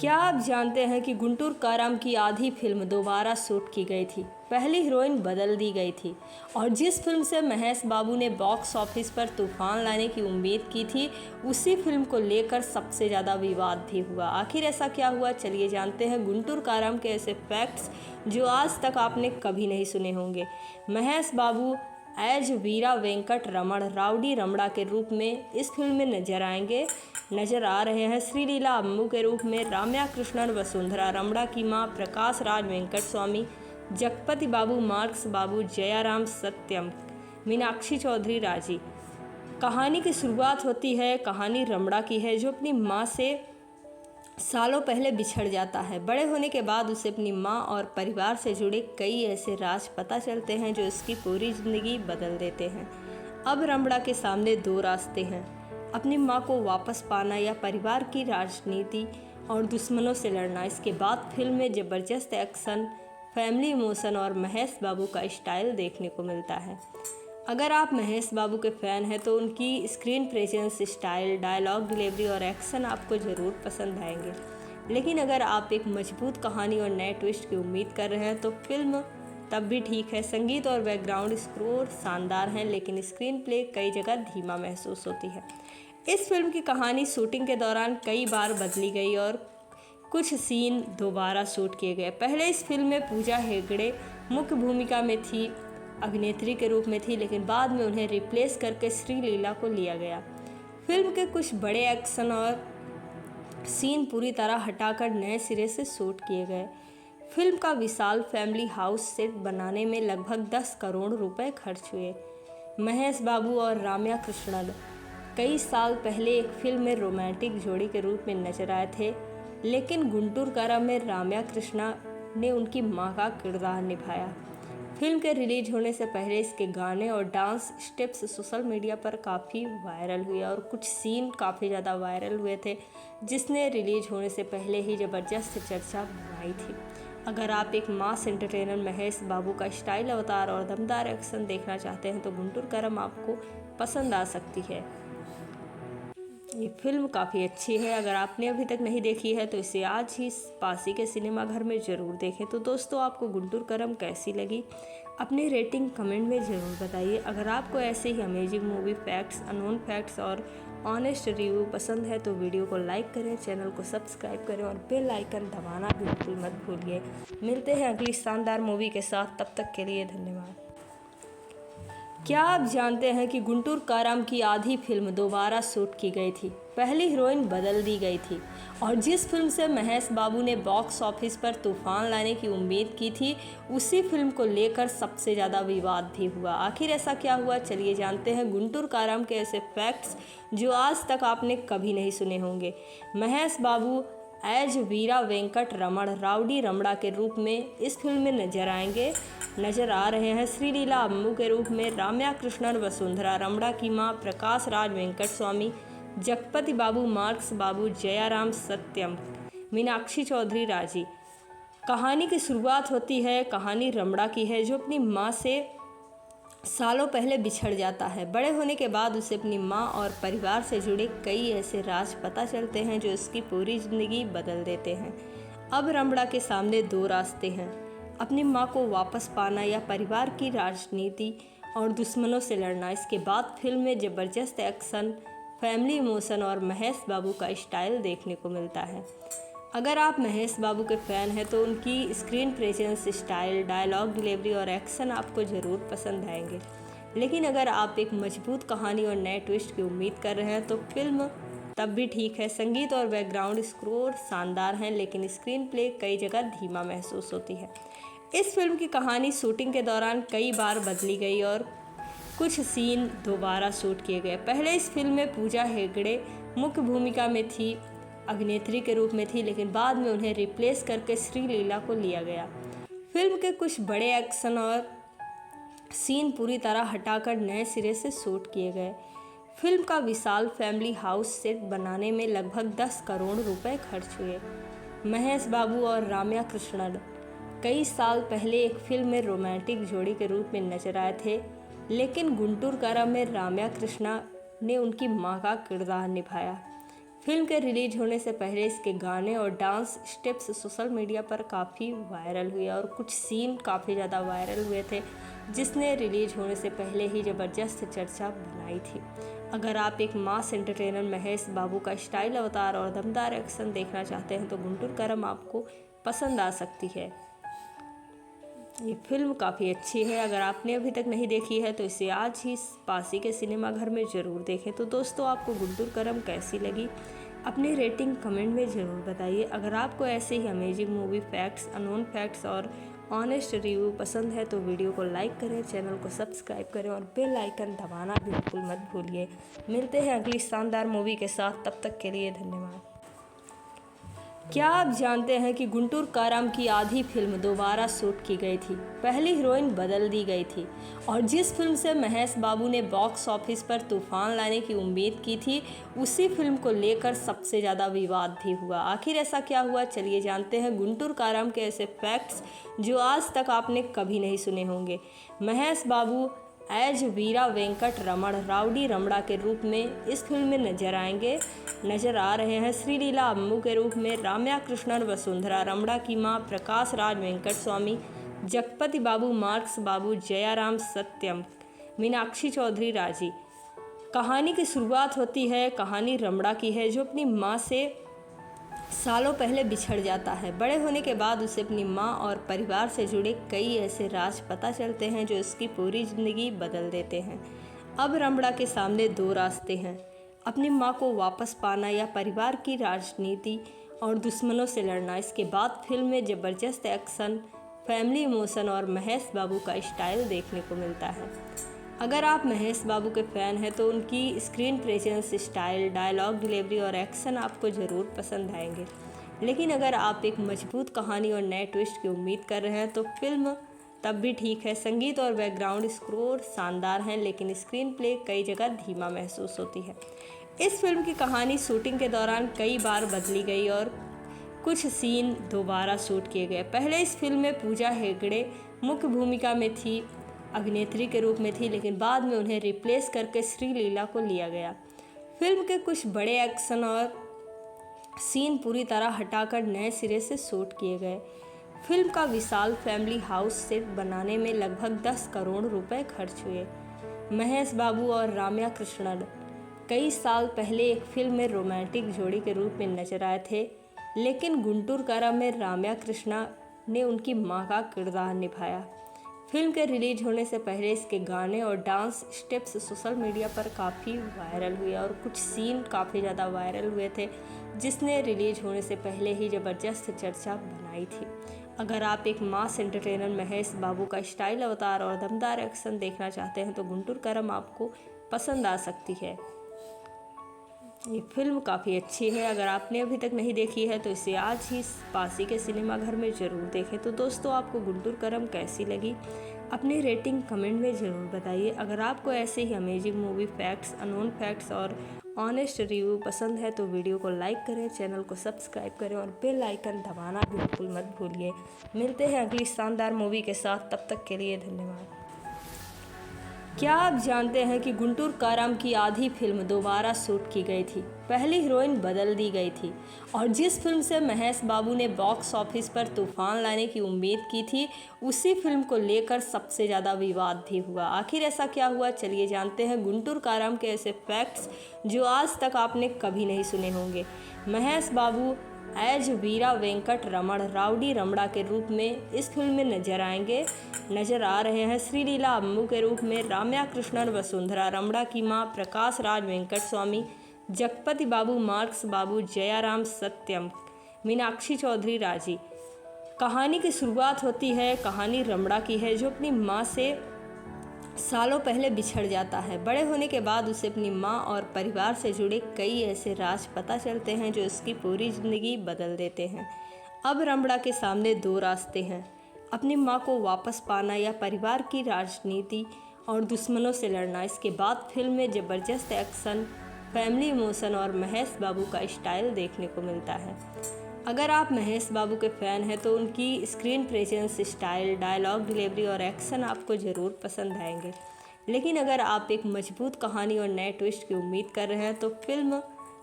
क्या आप जानते हैं कि गुंटूर काराम की आधी फिल्म दोबारा शूट की गई थी। पहली हीरोइन बदल दी गई थी और जिस फिल्म से महेश बाबू ने बॉक्स ऑफिस पर तूफान लाने की उम्मीद की थी, उसी फिल्म को लेकर सबसे ज़्यादा विवाद भी हुआ। आखिर ऐसा क्या हुआ, चलिए जानते हैं गुंटूर काराम के ऐसे फैक्ट्स जो आज तक आपने कभी नहीं सुने होंगे। महेश बाबू एज वीरा वेंकट रमण राउडी रमड़ा के रूप में इस फिल्म में नजर आ रहे हैं। श्रीलीला अम्मू के रूप में राम्या कृष्णन वसुंधरा रमड़ा की मां, प्रकाश राज वेंकट स्वामी, जगपति बाबू, मार्क्स बाबू, जयाराम सत्यम, मीनाक्षी चौधरी राजी। कहानी की शुरुआत होती है, कहानी रमड़ा की है जो अपनी मां से सालों पहले बिछड़ जाता है। बड़े होने के बाद उसे अपनी मां और परिवार से जुड़े कई ऐसे राज पता चलते हैं जो उसकी पूरी ज़िंदगी बदल देते हैं। अब रमड़ा के सामने दो रास्ते हैं, अपनी मां को वापस पाना या परिवार की राजनीति और दुश्मनों से लड़ना। इसके बाद फिल्म में ज़बरदस्त एक्शन, फैमिली इमोशन और महेश बाबू का स्टाइल देखने को मिलता है। अगर आप महेश बाबू के फ़ैन हैं तो उनकी screen presence, style, dialogue delivery और एक्शन आपको ज़रूर पसंद आएंगे। लेकिन अगर आप एक मजबूत कहानी और नए ट्विस्ट की उम्मीद कर रहे हैं तो फिल्म तब भी ठीक है। संगीत और बैकग्राउंड स्कोर शानदार हैं, लेकिन स्क्रीन प्ले कई जगह धीमा महसूस होती है। इस फिल्म की कहानी शूटिंग के दौरान कई बार बदली गई और कुछ सीन दोबारा शूट किए गए। पहले इस फिल्म में पूजा हेगड़े मुख्य भूमिका में थी, अभिनेत्री के रूप में थी, लेकिन बाद में उन्हें रिप्लेस करके श्रीलीला को लिया गया। फिल्म के कुछ बड़े एक्शन और सीन पूरी तरह हटाकर नए सिरे से शूट किए गए। फिल्म का विशाल फैमिली हाउस सेट बनाने में लगभग 10 करोड़ रुपए खर्च हुए। महेश बाबू और राम्या कृष्णन कई साल पहले एक फिल्म में रोमांटिक जोड़ी के रूप में नजर आए थे, लेकिन गुंटूर काराम में राम्या कृष्णा ने उनकी मां का किरदार निभाया। फिल्म के रिलीज होने से पहले इसके गाने और डांस स्टेप्स सोशल मीडिया पर काफ़ी वायरल हुए और कुछ सीन काफ़ी ज़्यादा वायरल हुए थे, जिसने रिलीज होने से पहले ही ज़बरदस्त चर्चा बनाई थी। अगर आप एक मास एंटरटेनर महेश बाबू का स्टाइल अवतार और दमदार एक्शन देखना चाहते हैं तो गुंटूर काराम आपको पसंद आ सकती है। ये फिल्म काफ़ी अच्छी है। अगर आपने अभी तक नहीं देखी है तो इसे आज ही पासी के सिनेमा घर में ज़रूर देखें। तो दोस्तों, आपको गुंटूर काराम कैसी लगी, अपनी रेटिंग कमेंट में ज़रूर बताइए। अगर आपको ऐसे ही amazing movie facts, unknown facts और ऑनेस्ट रिव्यू पसंद है तो वीडियो को लाइक करें, चैनल को सब्सक्राइब करें और बेल आइकन दबाना बिल्कुल मत भूलिए। मिलते हैं अगली शानदार मूवी के साथ, तब तक के लिए धन्यवाद। क्या आप जानते हैं कि गुंटूर काराम की आधी फिल्म दोबारा शूट की गई थी। पहली हीरोइन बदल दी गई थी और जिस फिल्म से महेश बाबू ने बॉक्स ऑफिस पर तूफान लाने की उम्मीद की थी, उसी फिल्म को लेकर सबसे ज़्यादा विवाद भी हुआ। आखिर ऐसा क्या हुआ, चलिए जानते हैं गुंटूर काराम के ऐसे फैक्ट्स जो आज तक आपने कभी नहीं सुने होंगे। महेश बाबू एज वीरा वेंकट रमण राउडी रमड़ा के रूप में इस फिल्म में नजर आ रहे हैं। श्रीलीला अम्मू के रूप में राम्या कृष्णन वसुंधरा रमड़ा की मां, प्रकाश राज वेंकट स्वामी, जगपति बाबू, मार्क्स बाबू, जयाराम सत्यम, मीनाक्षी चौधरी राजी। कहानी की शुरुआत होती है, कहानी रमड़ा की है जो अपनी मां से सालों पहले बिछड़ जाता है। बड़े होने के बाद उसे अपनी मां और परिवार से जुड़े कई ऐसे राज पता चलते हैं जो उसकी पूरी ज़िंदगी बदल देते हैं। अब रमड़ा के सामने दो रास्ते हैं, अपनी मां को वापस पाना या परिवार की राजनीति और दुश्मनों से लड़ना। इसके बाद फिल्म में ज़बरदस्त एक्शन, फैमिली इमोशन और महेश बाबू का स्टाइल देखने को मिलता है। अगर आप महेश बाबू के फ़ैन हैं तो उनकी screen presence, style, dialogue delivery और एक्शन आपको ज़रूर पसंद आएंगे। लेकिन अगर आप एक मजबूत कहानी और नए ट्विस्ट की उम्मीद कर रहे हैं तो फिल्म तब भी ठीक है। संगीत और बैकग्राउंड स्कोर शानदार हैं, लेकिन स्क्रीन प्ले कई जगह धीमा महसूस होती है। इस फिल्म की कहानी शूटिंग के दौरान कई बार बदली गई और कुछ सीन दोबारा शूट किए गए। पहले इस फिल्म में पूजा हेगड़े मुख्य भूमिका में थी, अभिनेत्री के रूप में थी, लेकिन बाद में उन्हें रिप्लेस करके श्रीलीला को लिया गया। फिल्म के कुछ बड़े एक्शन और सीन पूरी तरह हटाकर नए सिरे से शूट किए गए। फिल्म का विशाल फैमिली हाउस सेट बनाने में लगभग 10 करोड़ रुपए खर्च हुए। महेश बाबू और राम्या कृष्णन कई साल पहले एक फिल्म में रोमांटिक जोड़ी के रूप में नजर आए थे, लेकिन गुंटूर काराम में राम्या कृष्णा ने उनकी मां का किरदार निभाया। फिल्म के रिलीज होने से पहले इसके गाने और डांस स्टेप्स सोशल मीडिया पर काफ़ी वायरल हुए और कुछ सीन काफ़ी ज़्यादा वायरल हुए थे, जिसने रिलीज होने से पहले ही ज़बरदस्त चर्चा बनाई थी। अगर आप एक मास एंटरटेनर महेश बाबू का स्टाइल अवतार और दमदार एक्शन देखना चाहते हैं तो गुंटूर करम आपको पसंद आ सकती है। ये फिल्म काफ़ी अच्छी है। अगर आपने अभी तक नहीं देखी है तो इसे आज ही पास ही के सिनेमाघर में ज़रूर देखें। तो दोस्तों, आपको गुंटूर करम कैसी लगी? अपनी रेटिंग कमेंट में ज़रूर बताइए। अगर आपको ऐसे ही amazing movie facts, unknown facts और ऑनेस्ट रिव्यू पसंद है तो वीडियो को लाइक करें, चैनल को सब्सक्राइब करें और बेल आइकन दबाना बिल्कुल मत भूलिए। मिलते हैं अगली शानदार मूवी के साथ, तब तक के लिए धन्यवाद। क्या आप जानते हैं कि गुंटूर काराम की आधी फिल्म दोबारा शूट की गई थी? पहली हीरोइन बदल दी गई थी और जिस फिल्म से महेश बाबू ने बॉक्स ऑफिस पर तूफान लाने की उम्मीद की थी, उसी फिल्म को लेकर सबसे ज़्यादा विवाद भी हुआ। आखिर ऐसा क्या हुआ, चलिए जानते हैं गुंटूर काराम के ऐसे फैक्ट्स जो आज तक आपने कभी नहीं सुने होंगे। महेश बाबू एज वीरा वेंकट रमण राउडी रमड़ा के रूप में इस फिल्म में नजर आ रहे हैं। श्रीलीला अम्मू के रूप में राम्या कृष्णन वसुंधरा रमड़ा की मां, प्रकाश राज वेंकट स्वामी, जगपति बाबू, मार्क्स बाबू, जयाराम सत्यम, मीनाक्षी चौधरी राजी। कहानी की शुरुआत होती है, कहानी रमड़ा की है जो अपनी मां से सालों पहले बिछड़ जाता है। बड़े होने के बाद उसे अपनी माँ और परिवार से जुड़े कई ऐसे राज पता चलते हैं जो उसकी पूरी ज़िंदगी बदल देते हैं। अब रमड़ा के सामने दो रास्ते हैं, अपनी माँ को वापस पाना या परिवार की राजनीति और दुश्मनों से लड़ना। इसके बाद फिल्म में ज़बरदस्त एक्शन, फैमिली इमोशन और महेश बाबू का स्टाइल देखने को मिलता है। अगर आप महेश बाबू के फ़ैन हैं तो उनकी screen presence, style, dialogue delivery और एक्शन आपको ज़रूर पसंद आएंगे। लेकिन अगर आप एक मजबूत कहानी और नए ट्विस्ट की उम्मीद कर रहे हैं तो फिल्म तब भी ठीक है। संगीत और बैकग्राउंड स्कोर शानदार हैं, लेकिन स्क्रीन प्ले कई जगह धीमा महसूस होती है। इस फिल्म की कहानी शूटिंग के दौरान कई बार बदली गई और कुछ सीन दोबारा शूट किए गए। पहले इस फिल्म में पूजा हेगड़े मुख्य भूमिका में थी, अभिनेत्री के रूप में थी, लेकिन बाद में उन्हें रिप्लेस करके श्रीलीला को लिया गया। फिल्म के कुछ बड़े एक्शन और सीन पूरी तरह हटाकर नए सिरे से शूट किए गए। फिल्म का विशाल फैमिली हाउस सेट बनाने में लगभग 10 करोड़ रुपए खर्च हुए। महेश बाबू और राम्या कृष्णन कई साल पहले एक फिल्म में रोमांटिक जोड़ी के रूप में नजर आए थे, लेकिन गुंटूर करम में राम्या कृष्णा ने उनकी मां का किरदार निभाया। फिल्म के रिलीज होने से पहले इसके गाने और डांस स्टेप्स सोशल मीडिया पर काफ़ी वायरल हुए और कुछ सीन काफ़ी ज़्यादा वायरल हुए थे, जिसने रिलीज होने से पहले ही ज़बरदस्त चर्चा बनाई थी। अगर आप एक मास एंटरटेनर महेश बाबू का स्टाइल अवतार और दमदार एक्शन देखना चाहते हैं तो गुंटूर करम आपको पसंद आ सकती है। ये फिल्म काफ़ी अच्छी है। अगर आपने अभी तक नहीं देखी है तो इसे आज ही पास ही के सिनेमाघर में ज़रूर देखें। तो दोस्तों, आपको गुंटूर करम कैसी लगी? अपनी रेटिंग कमेंट में ज़रूर बताइए। अगर आपको ऐसे ही amazing movie facts, unknown facts और ऑनेस्ट रिव्यू पसंद है तो वीडियो को लाइक करें, चैनल को सब्सक्राइब करें और बेल आइकन दबाना बिल्कुल मत भूलिए। मिलते हैं अगली शानदार मूवी के साथ, तब तक के लिए धन्यवाद। क्या आप जानते हैं कि गुंटूर काराम की आधी फिल्म दोबारा शूट की गई थी? पहली हीरोइन बदल दी गई थी और जिस फिल्म से महेश बाबू ने बॉक्स ऑफिस पर तूफान लाने की उम्मीद की थी, उसी फिल्म को लेकर सबसे ज़्यादा विवाद भी हुआ। आखिर ऐसा क्या हुआ, चलिए जानते हैं गुंटूर काराम के ऐसे फैक्ट्स जो आज तक आपने कभी नहीं सुने होंगे। महेश बाबू एज वीरा वेंकट रमण राउडी रमड़ा के रूप में इस फिल्म में नजर आ रहे हैं। श्रीलीला अम्मू के रूप में राम्या कृष्णन वसुंधरा रमड़ा की मां, प्रकाश राज वेंकट स्वामी, जगपति बाबू, मार्क्स बाबू, जयाराम सत्यम, मीनाक्षी चौधरी राजी। कहानी की शुरुआत होती है, कहानी रमड़ा की है जो अपनी माँ से सालों पहले बिछड़ जाता है। बड़े होने के बाद उसे अपनी माँ और परिवार से जुड़े कई ऐसे राज पता चलते हैं जो उसकी पूरी ज़िंदगी बदल देते हैं। अब रमड़ा के सामने दो रास्ते हैं, अपनी माँ को वापस पाना या परिवार की राजनीति और दुश्मनों से लड़ना। इसके बाद फिल्म में ज़बरदस्त एक्शन, फैमिली इमोशन और महेश बाबू का स्टाइल देखने को मिलता है। अगर आप महेश बाबू के फ़ैन हैं तो उनकी screen presence, style, dialogue delivery और एक्शन आपको ज़रूर पसंद आएंगे। लेकिन अगर आप एक मजबूत कहानी और नए ट्विस्ट की उम्मीद कर रहे हैं तो फिल्म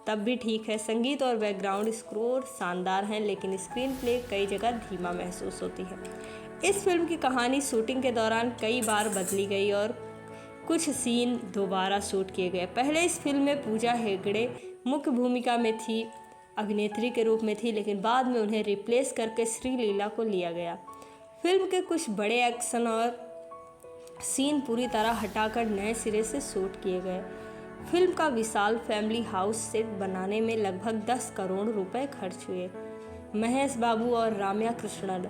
तब भी ठीक है। संगीत और बैकग्राउंड स्कोर शानदार हैं, लेकिन स्क्रीन प्ले कई जगह धीमा महसूस होती है। इस फिल्म की कहानी शूटिंग के दौरान कई बार बदली गई और कुछ सीन दोबारा शूट किए गए। पहले इस फिल्म में पूजा हेगड़े मुख्य भूमिका में थी, अभिनेत्री के रूप में थी, लेकिन बाद में उन्हें रिप्लेस करके श्रीलीला को लिया गया। फिल्म के कुछ बड़े एक्शन और सीन पूरी तरह हटाकर नए सिरे से शूट किए गए। फिल्म का विशाल फैमिली हाउस सेट बनाने में लगभग 10 करोड़ रुपए खर्च हुए। महेश बाबू और राम्या कृष्णन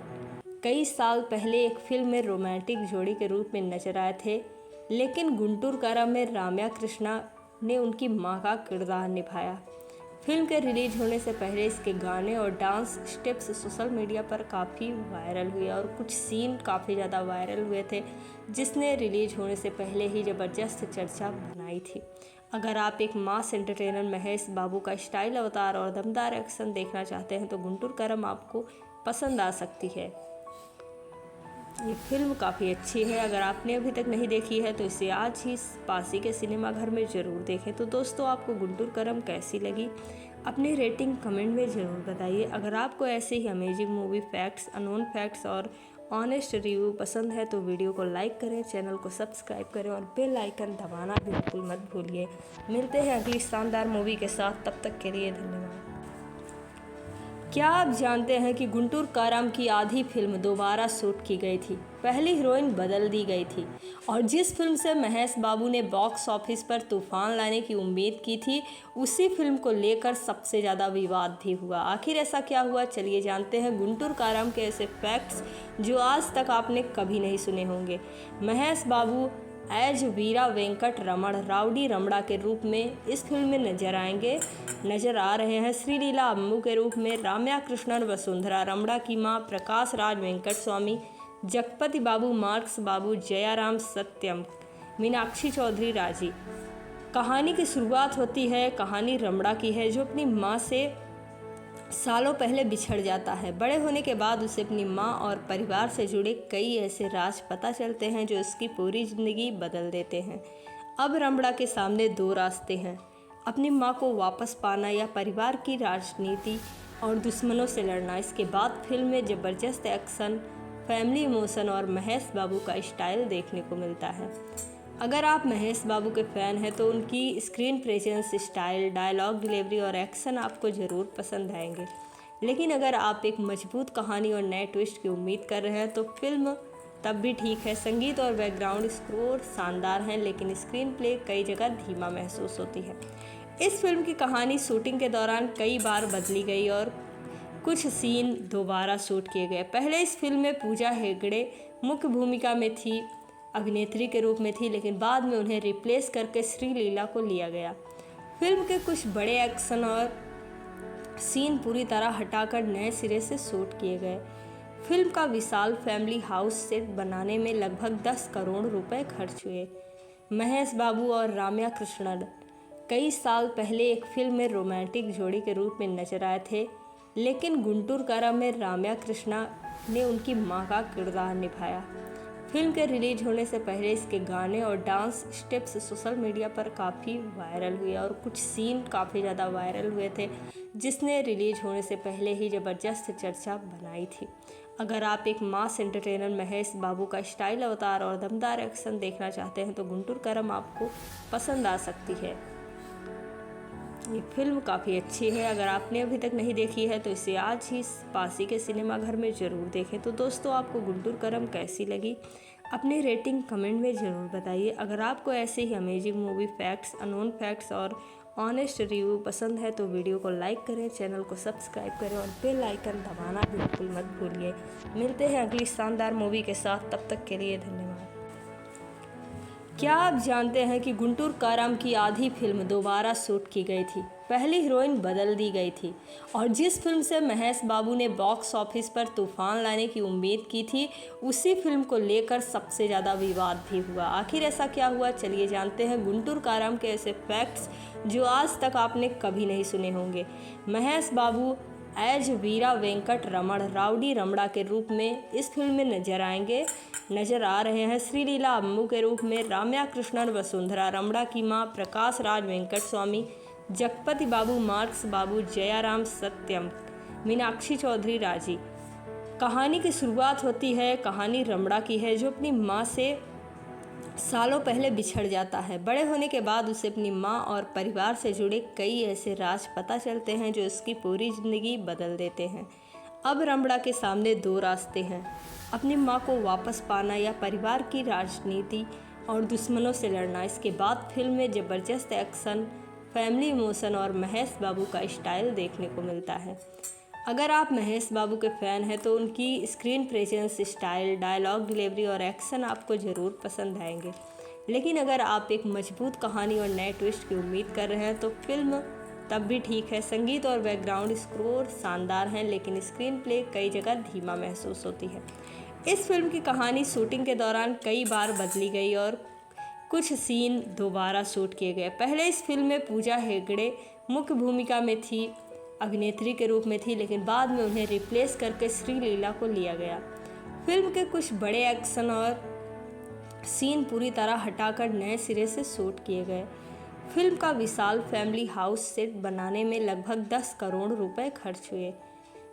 कई साल पहले एक फिल्म में रोमांटिक जोड़ी के रूप में नजर आए थे, लेकिन गुंटूर काराम में राम्या कृष्णा ने उनकी मां का किरदार निभाया। फिल्म के रिलीज होने से पहले इसके गाने और डांस स्टेप्स सोशल मीडिया पर काफ़ी वायरल हुए और कुछ सीन काफ़ी ज़्यादा वायरल हुए थे, जिसने रिलीज होने से पहले ही ज़बरदस्त चर्चा बनाई थी। अगर आप एक मास एंटरटेनर महेश बाबू का स्टाइल अवतार और दमदार एक्शन देखना चाहते हैं तो गुंटूर काराम आपको पसंद आ सकती है। ये फिल्म काफ़ी अच्छी है। अगर आपने अभी तक नहीं देखी है तो इसे आज ही पासी के सिनेमा घर में ज़रूर देखें। तो दोस्तों, आपको गुंटूर काराम कैसी लगी? अपनी रेटिंग कमेंट में ज़रूर बताइए। अगर आपको ऐसे ही amazing movie facts, unknown facts और ऑनेस्ट रिव्यू पसंद है तो वीडियो को लाइक करें, चैनल को सब्सक्राइब करें और बेल आइकन दबाना बिल्कुल मत भूलिए। मिलते हैं अगली शानदार मूवी के साथ, तब तक के लिए धन्यवाद। क्या आप जानते हैं कि गुंटूर काराम की आधी फिल्म दोबारा शूट की गई थी? पहली हीरोइन बदल दी गई थी और जिस फिल्म से महेश बाबू ने बॉक्स ऑफिस पर तूफान लाने की उम्मीद की थी, उसी फिल्म को लेकर सबसे ज़्यादा विवाद भी हुआ। आखिर ऐसा क्या हुआ, चलिए जानते हैं गुंटूर काराम के ऐसे फैक्ट्स जो आज तक आपने कभी नहीं सुने होंगे। महेश बाबू एज वीरा वेंकट रमण राउडी रमड़ा के रूप में इस फिल्म में नजर आ रहे हैं। श्रीलीला अम्मू के रूप में राम्या कृष्णन, वसुंधरा रमड़ा की मां प्रकाश राज वेंकट स्वामी, जगपति बाबू, मार्क्स बाबू, जयाराम सत्यम, मीनाक्षी चौधरी राजी। कहानी की शुरुआत होती है, कहानी रमड़ा की है जो अपनी मां से सालों पहले बिछड़ जाता है। बड़े होने के बाद उसे अपनी मां और परिवार से जुड़े कई ऐसे राज पता चलते हैं जो उसकी पूरी ज़िंदगी बदल देते हैं। अब रमड़ा के सामने दो रास्ते हैं, अपनी मां को वापस पाना या परिवार की राजनीति और दुश्मनों से लड़ना। इसके बाद फिल्म में ज़बरदस्त एक्शन, फैमिली इमोशन और महेश बाबू का स्टाइल देखने को मिलता है। अगर आप महेश बाबू के फ़ैन हैं तो उनकी screen presence, style, dialogue delivery और एक्शन आपको ज़रूर पसंद आएंगे। लेकिन अगर आप एक मजबूत कहानी और नए ट्विस्ट की उम्मीद कर रहे हैं तो फिल्म तब भी ठीक है। संगीत और बैकग्राउंड स्कोर शानदार हैं, लेकिन स्क्रीन प्ले कई जगह धीमा महसूस होती है। इस फिल्म की कहानी शूटिंग के दौरान कई बार बदली गई और कुछ सीन दोबारा शूट किए गए। पहले इस फिल्म में पूजा हेगड़े मुख्य भूमिका में थी, अभिनेत्री के रूप में थी, लेकिन बाद में उन्हें रिप्लेस करके श्रीलीला को लिया गया। फिल्म के कुछ बड़े एक्शन और सीन पूरी तरह हटाकर नए सिरे से शूट किए गए। फिल्म का विशाल फैमिली हाउस सेट बनाने में लगभग 10 करोड़ रुपए खर्च हुए। महेश बाबू और राम्या कृष्णन कई साल पहले एक फिल्म में रोमांटिक जोड़ी के रूप में नजर आए थे, लेकिन गुंटूर काराम में राम्या कृष्णा ने उनकी मां का किरदार निभाया। फिल्म के रिलीज होने से पहले इसके गाने और डांस स्टेप्स सोशल मीडिया पर काफ़ी वायरल हुए और कुछ सीन काफ़ी ज़्यादा वायरल हुए थे, जिसने रिलीज होने से पहले ही ज़बरदस्त चर्चा बनाई थी। अगर आप एक मास एंटरटेनर महेश बाबू का स्टाइल अवतार और दमदार एक्शन देखना चाहते हैं तो गुंटूर काराम आपको पसंद आ सकती है। ये फिल्म काफ़ी अच्छी है। अगर आपने अभी तक नहीं देखी है तो इसे आज ही पासी के सिनेमा घर में ज़रूर देखें। तो दोस्तों, आपको गुंटूर काराम कैसी लगी? अपनी रेटिंग कमेंट में ज़रूर बताइए। अगर आपको ऐसे ही amazing movie facts, unknown facts और ऑनेस्ट रिव्यू पसंद है तो वीडियो को लाइक करें, चैनल को सब्सक्राइब करें और बेल आइकन दबाना बिल्कुल मत भूलिए। मिलते हैं अगली शानदार मूवी के साथ, तब तक के लिए धन्यवाद। क्या आप जानते हैं कि गुंटूर काराम की आधी फिल्म दोबारा शूट की गई थी? पहली हीरोइन बदल दी गई थी और जिस फिल्म से महेश बाबू ने बॉक्स ऑफिस पर तूफान लाने की उम्मीद की थी, उसी फिल्म को लेकर सबसे ज़्यादा विवाद भी हुआ। आखिर ऐसा क्या हुआ, चलिए जानते हैं गुंटूर काराम के ऐसे फैक्ट्स जो आज तक आपने कभी नहीं सुने होंगे। महेश बाबू एज वीरा वेंकट रमण राउडी रमड़ा के रूप में इस फिल्म में नजर आ रहे हैं। श्रीलीला अम्मू के रूप में राम्या कृष्णन, वसुंधरा रमड़ा की मां प्रकाश राज वेंकट स्वामी, जगपति बाबू, मार्क्स बाबू, जयाराम सत्यम, मीनाक्षी चौधरी राजी। कहानी की शुरुआत होती है, कहानी रमड़ा की है जो अपनी माँ से सालों पहले बिछड़ जाता है। बड़े होने के बाद उसे अपनी माँ और परिवार से जुड़े कई ऐसे राज पता चलते हैं जो उसकी पूरी ज़िंदगी बदल देते हैं। अब रमड़ा के सामने दो रास्ते हैं, अपनी माँ को वापस पाना या परिवार की राजनीति और दुश्मनों से लड़ना। इसके बाद फिल्म में ज़बरदस्त एक्शन, फैमिली इमोशन और महेश बाबू का स्टाइल देखने को मिलता है। अगर आप महेश बाबू के फ़ैन हैं तो उनकी screen presence, style, dialogue delivery और एक्शन आपको ज़रूर पसंद आएंगे। लेकिन अगर आप एक मजबूत कहानी और नए ट्विस्ट की उम्मीद कर रहे हैं तो फिल्म तब भी ठीक है। संगीत और बैकग्राउंड स्कोर शानदार हैं, लेकिन स्क्रीन प्ले कई जगह धीमा महसूस होती है। इस फिल्म की कहानी शूटिंग के दौरान कई बार बदली गई और कुछ सीन दोबारा शूट किए गए। पहले इस फिल्म में पूजा हेगड़े मुख्य भूमिका में थी, अभिनेत्री के रूप में थी, लेकिन बाद में उन्हें रिप्लेस करके श्रीलीला को लिया गया। फिल्म के कुछ बड़े एक्शन और सीन पूरी तरह हटाकर नए सिरे से शूट किए गए। फिल्म का विशाल फैमिली हाउस सेट बनाने में लगभग 10 करोड़ रुपए खर्च हुए।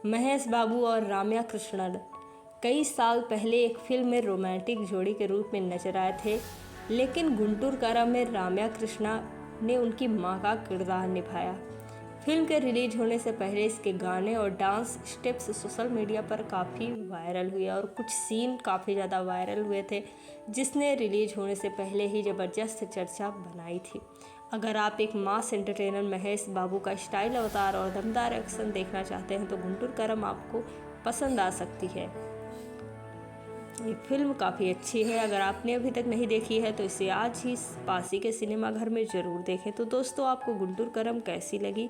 महेश बाबू और राम्या कृष्णन कई साल पहले एक फिल्म में रोमांटिक जोड़ी के रूप में नजर आए थे, लेकिन गुंटूर कारा में राम्या कृष्णा ने उनकी मां का किरदार निभाया। फिल्म के रिलीज होने से पहले इसके गाने और डांस स्टेप्स सोशल मीडिया पर काफ़ी वायरल हुए और कुछ सीन काफ़ी ज़्यादा वायरल हुए थे, जिसने रिलीज होने से पहले ही ज़बरदस्त चर्चा बनाई थी। अगर आप एक मास एंटरटेनर महेश बाबू का स्टाइल अवतार और दमदार एक्शन देखना चाहते हैं तो गुंटूर करम आपको पसंद आ सकती है। ये फिल्म काफ़ी अच्छी है। अगर आपने अभी तक नहीं देखी है तो इसे आज ही पासी के सिनेमा घर में ज़रूर देखें। तो दोस्तों, आपको गुंटूर करम कैसी लगी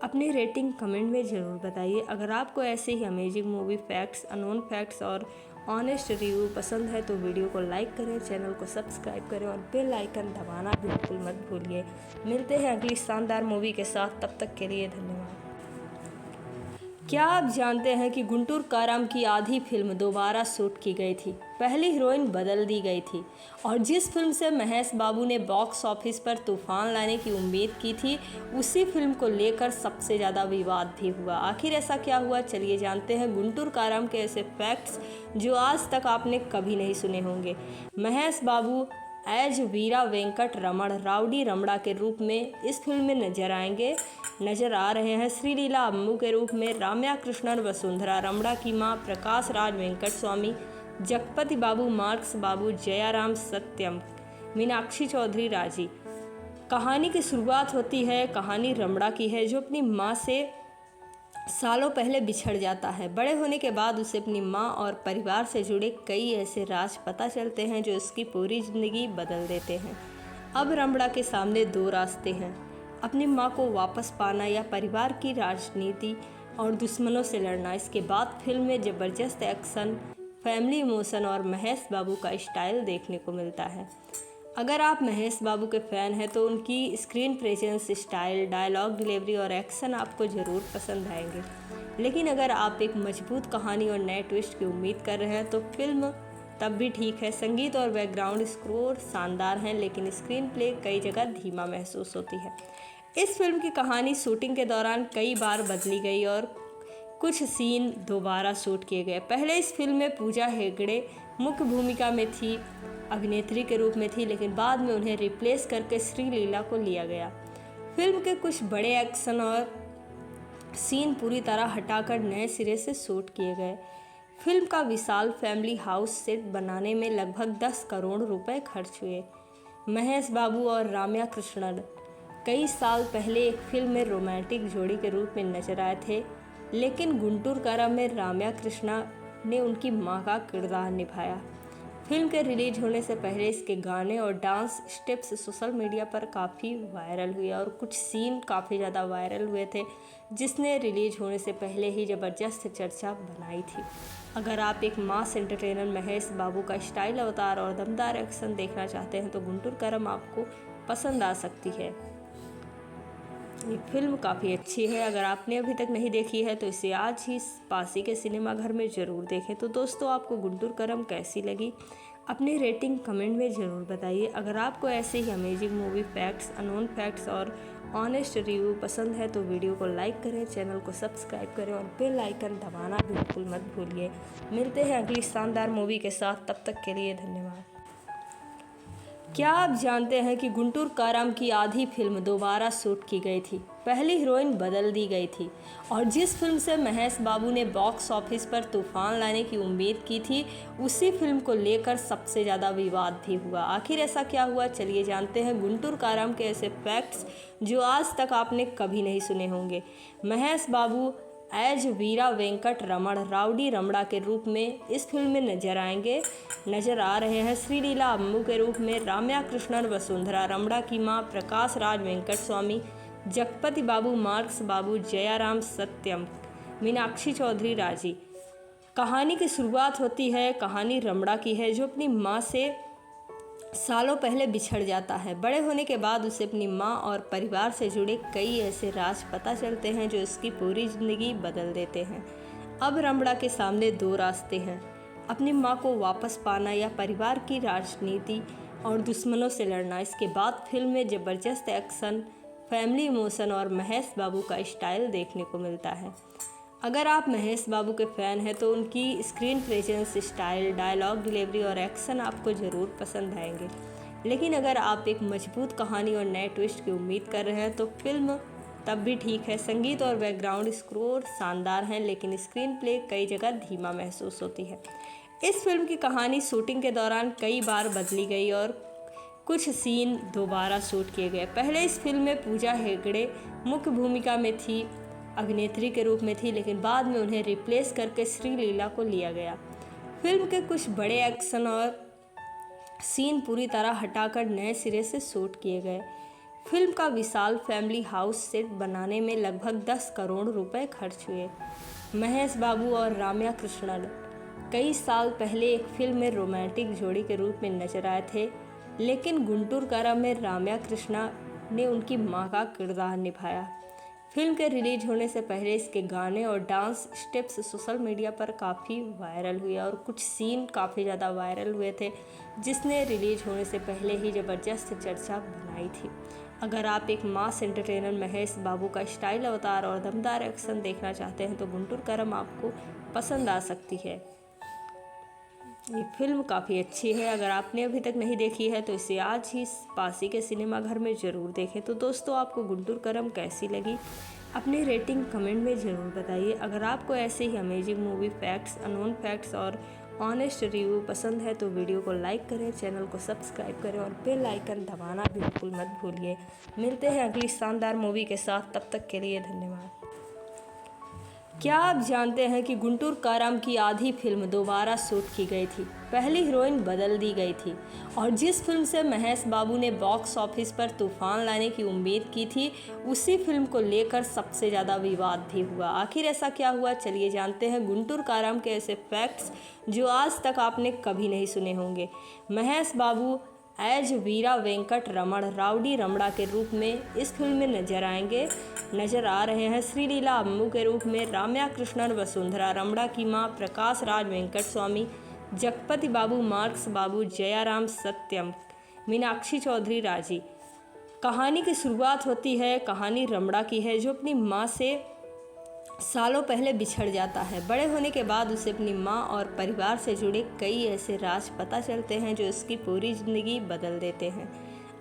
अपनी रेटिंग कमेंट में ज़रूर बताइए। अगर आपको ऐसे ही amazing movie facts, unknown facts और ऑनेस्ट रिव्यू पसंद है तो वीडियो को लाइक करें, चैनल को सब्सक्राइब करें और बेल आइकन दबाना बिल्कुल मत भूलिए। मिलते हैं अगली शानदार मूवी के साथ, तब तक के लिए धन्यवाद। क्या आप जानते हैं कि गुंटूर काराम की आधी फिल्म दोबारा शूट की गई थी? पहली हीरोइन बदल दी गई थी और जिस फिल्म से महेश बाबू ने बॉक्स ऑफिस पर तूफान लाने की उम्मीद की थी, उसी फिल्म को लेकर सबसे ज़्यादा विवाद भी हुआ। आखिर ऐसा क्या हुआ, चलिए जानते हैं गुंटूर काराम के ऐसे फैक्ट्स जो आज तक आपने कभी नहीं सुने होंगे। महेश बाबू एज वीरा वेंकट रमण राउडी रमड़ा के रूप में इस फिल्म में नजर आ रहे हैं। श्रीलीला अम्मू के रूप में राम्या कृष्णन, वसुंधरा रमड़ा की मां, प्रकाश राज वेंकट स्वामी, जगपति बाबू, मार्क्स बाबू, जयाराम सत्यम, मीनाक्षी चौधरी राजी। कहानी की शुरुआत होती है, कहानी रमड़ा की है जो अपनी माँ से सालों पहले बिछड़ जाता है। बड़े होने के बाद उसे अपनी माँ और परिवार से जुड़े कई ऐसे राज पता चलते हैं जो उसकी पूरी ज़िंदगी बदल देते हैं। अब रमड़ा के सामने दो रास्ते हैं, अपनी माँ को वापस पाना या परिवार की राजनीति और दुश्मनों से लड़ना। इसके बाद फिल्म में ज़बरदस्त एक्शन, फैमिली इमोशन और महेश बाबू का स्टाइल देखने को मिलता है। अगर आप महेश बाबू के फ़ैन हैं तो उनकी screen presence, style, dialogue delivery और एक्शन आपको ज़रूर पसंद आएंगे। लेकिन अगर आप एक मजबूत कहानी और नए ट्विस्ट की उम्मीद कर रहे हैं तो फिल्म तब भी ठीक है। संगीत और बैकग्राउंड स्कोर शानदार हैं, लेकिन स्क्रीन प्ले कई जगह धीमा महसूस होती है। इस फिल्म की कहानी शूटिंग के दौरान कई बार बदली गई और कुछ सीन दोबारा शूट किए गए। पहले इस फिल्म में पूजा हेगड़े मुख्य भूमिका में थी, अभिनेत्री के रूप में थी, लेकिन बाद में उन्हें रिप्लेस करके श्रीलीला को लिया गया। फिल्म के कुछ बड़े एक्शन और सीन पूरी तरह हटाकर नए सिरे से शूट किए गए। फिल्म का विशाल फैमिली हाउस सेट बनाने में लगभग 10 करोड़ रुपए खर्च हुए। महेश बाबू और राम्या कृष्णन कई साल पहले एक फिल्म में रोमांटिक जोड़ी के रूप में नजर आए थे, लेकिन गुंटूर कारा में राम्या कृष्णा ने उनकी मां का किरदार निभाया। फिल्म के रिलीज होने से पहले इसके गाने और डांस स्टेप्स सोशल मीडिया पर काफ़ी वायरल हुए और कुछ सीन काफ़ी ज़्यादा वायरल हुए थे, जिसने रिलीज होने से पहले ही ज़बरदस्त चर्चा बनाई थी। अगर आप एक मास एंटरटेनर महेश बाबू का स्टाइल अवतार और दमदार एक्शन देखना चाहते हैं तो गुंटूर करम आपको पसंद आ सकती है। ये फिल्म काफ़ी अच्छी है। अगर आपने अभी तक नहीं देखी है तो इसे आज ही पासी के सिनेमा घर में ज़रूर देखें। तो दोस्तों, आपको गुंटूर करम कैसी लगी? अपनी रेटिंग कमेंट में ज़रूर बताइए। अगर आपको ऐसे ही amazing movie facts, unknown facts और ऑनेस्ट रिव्यू पसंद है तो वीडियो को लाइक करें, चैनल को सब्सक्राइब करें और बेल आइकन दबाना बिल्कुल मत भूलिए। मिलते हैं अगली शानदार मूवी के साथ, तब तक के लिए धन्यवाद। क्या आप जानते हैं कि गुंटूर काराम की आधी फिल्म दोबारा शूट की गई थी? पहली हीरोइन बदल दी गई थी और जिस फिल्म से महेश बाबू ने बॉक्स ऑफिस पर तूफान लाने की उम्मीद की थी, उसी फिल्म को लेकर सबसे ज़्यादा विवाद भी हुआ। आखिर ऐसा क्या हुआ, चलिए जानते हैं गुंटूर काराम के ऐसे फैक्ट्स जो आज तक आपने कभी नहीं सुने होंगे। महेश बाबू एज वीरा वेंकट रमण राउडी रमड़ा के रूप में इस फिल्म में नजर आ रहे हैं। श्रीलीला अम्बू के रूप में राम्या कृष्णन वसुंधरा रमड़ा की मां, प्रकाश राज वेंकट स्वामी, जगपति बाबू मार्क्स बाबू, जयाराम सत्यम, मीनाक्षी चौधरी राजी। कहानी की शुरुआत होती है, कहानी रमड़ा की है जो अपनी माँ से सालों पहले बिछड़ जाता है। बड़े होने के बाद उसे अपनी माँ और परिवार से जुड़े कई ऐसे राज पता चलते हैं जो उसकी पूरी ज़िंदगी बदल देते हैं। अब रमड़ा के सामने दो रास्ते हैं, अपनी माँ को वापस पाना या परिवार की राजनीति और दुश्मनों से लड़ना। इसके बाद फिल्म में ज़बरदस्त एक्शन, फैमिली इमोशन और महेश बाबू का स्टाइल देखने को मिलता है। अगर आप महेश बाबू के फ़ैन हैं तो उनकी screen presence, style, dialogue delivery और एक्शन आपको ज़रूर पसंद आएंगे। लेकिन अगर आप एक मजबूत कहानी और नए ट्विस्ट की उम्मीद कर रहे हैं तो फिल्म तब भी ठीक है। संगीत और बैकग्राउंड स्कोर शानदार हैं, लेकिन स्क्रीन प्ले कई जगह धीमा महसूस होती है। इस फिल्म की कहानी शूटिंग के दौरान कई बार बदली गई और कुछ सीन दोबारा शूट किए गए। पहले इस फिल्म में पूजा हेगड़े मुख्य भूमिका में थी, अभिनेत्री के रूप में थी, लेकिन बाद में उन्हें रिप्लेस करके श्रीलीला को लिया गया। फिल्म के कुछ बड़े एक्शन और सीन पूरी तरह हटाकर नए सिरे से शूट किए गए। फिल्म का विशाल फैमिली हाउस सेट बनाने में लगभग 10 करोड़ रुपए खर्च हुए। महेश बाबू और राम्या कृष्णन कई साल पहले एक फिल्म में रोमांटिक जोड़ी के रूप में नजर आए थे, लेकिन गुंटूर करम में राम्या कृष्णा ने उनकी मां का किरदार निभाया। फिल्म के रिलीज होने से पहले इसके गाने और डांस स्टेप्स सोशल मीडिया पर काफ़ी वायरल हुए और कुछ सीन काफ़ी ज़्यादा वायरल हुए थे, जिसने रिलीज होने से पहले ही ज़बरदस्त चर्चा बनाई थी। अगर आप एक मास एंटरटेनर महेश बाबू का स्टाइल अवतार और दमदार एक्शन देखना चाहते हैं तो गुंटूर करम आपको पसंद आ सकती है। ये फिल्म काफ़ी अच्छी है। अगर आपने अभी तक नहीं देखी है तो इसे आज ही पासी के सिनेमा घर में ज़रूर देखें। तो दोस्तों, आपको गुंटूर करम कैसी लगी? अपनी रेटिंग कमेंट में ज़रूर बताइए। अगर आपको ऐसे ही amazing movie facts, unknown facts और ऑनेस्ट रिव्यू पसंद है तो वीडियो को लाइक करें, चैनल को सब्सक्राइब करें और बेल आइकन दबाना बिल्कुल मत भूलिए। मिलते हैं अगली शानदार मूवी के साथ, तब तक के लिए धन्यवाद। क्या आप जानते हैं कि गुंटूर काराम की आधी फिल्म दोबारा शूट की गई थी? पहली हीरोइन बदल दी गई थी और जिस फिल्म से महेश बाबू ने बॉक्स ऑफिस पर तूफान लाने की उम्मीद की थी, उसी फिल्म को लेकर सबसे ज़्यादा विवाद भी हुआ। आखिर ऐसा क्या हुआ, चलिए जानते हैं गुंटूर काराम के ऐसे फैक्ट्स जो आज तक आपने कभी नहीं सुने होंगे। महेश बाबू एज वीरा वेंकट रमण राउडी रमड़ा के रूप में इस फिल्म में नजर आ रहे हैं। श्रीलीला अम्बू के रूप में राम्या कृष्णन वसुंधरा रमड़ा की मां, प्रकाश राज वेंकट स्वामी, जगपति बाबू मार्क्स बाबू, जयाराम सत्यम, मीनाक्षी चौधरी राजी। कहानी की शुरुआत होती है, कहानी रमड़ा की है जो अपनी माँ से सालों पहले बिछड़ जाता है। बड़े होने के बाद उसे अपनी माँ और परिवार से जुड़े कई ऐसे राज पता चलते हैं जो उसकी पूरी ज़िंदगी बदल देते हैं।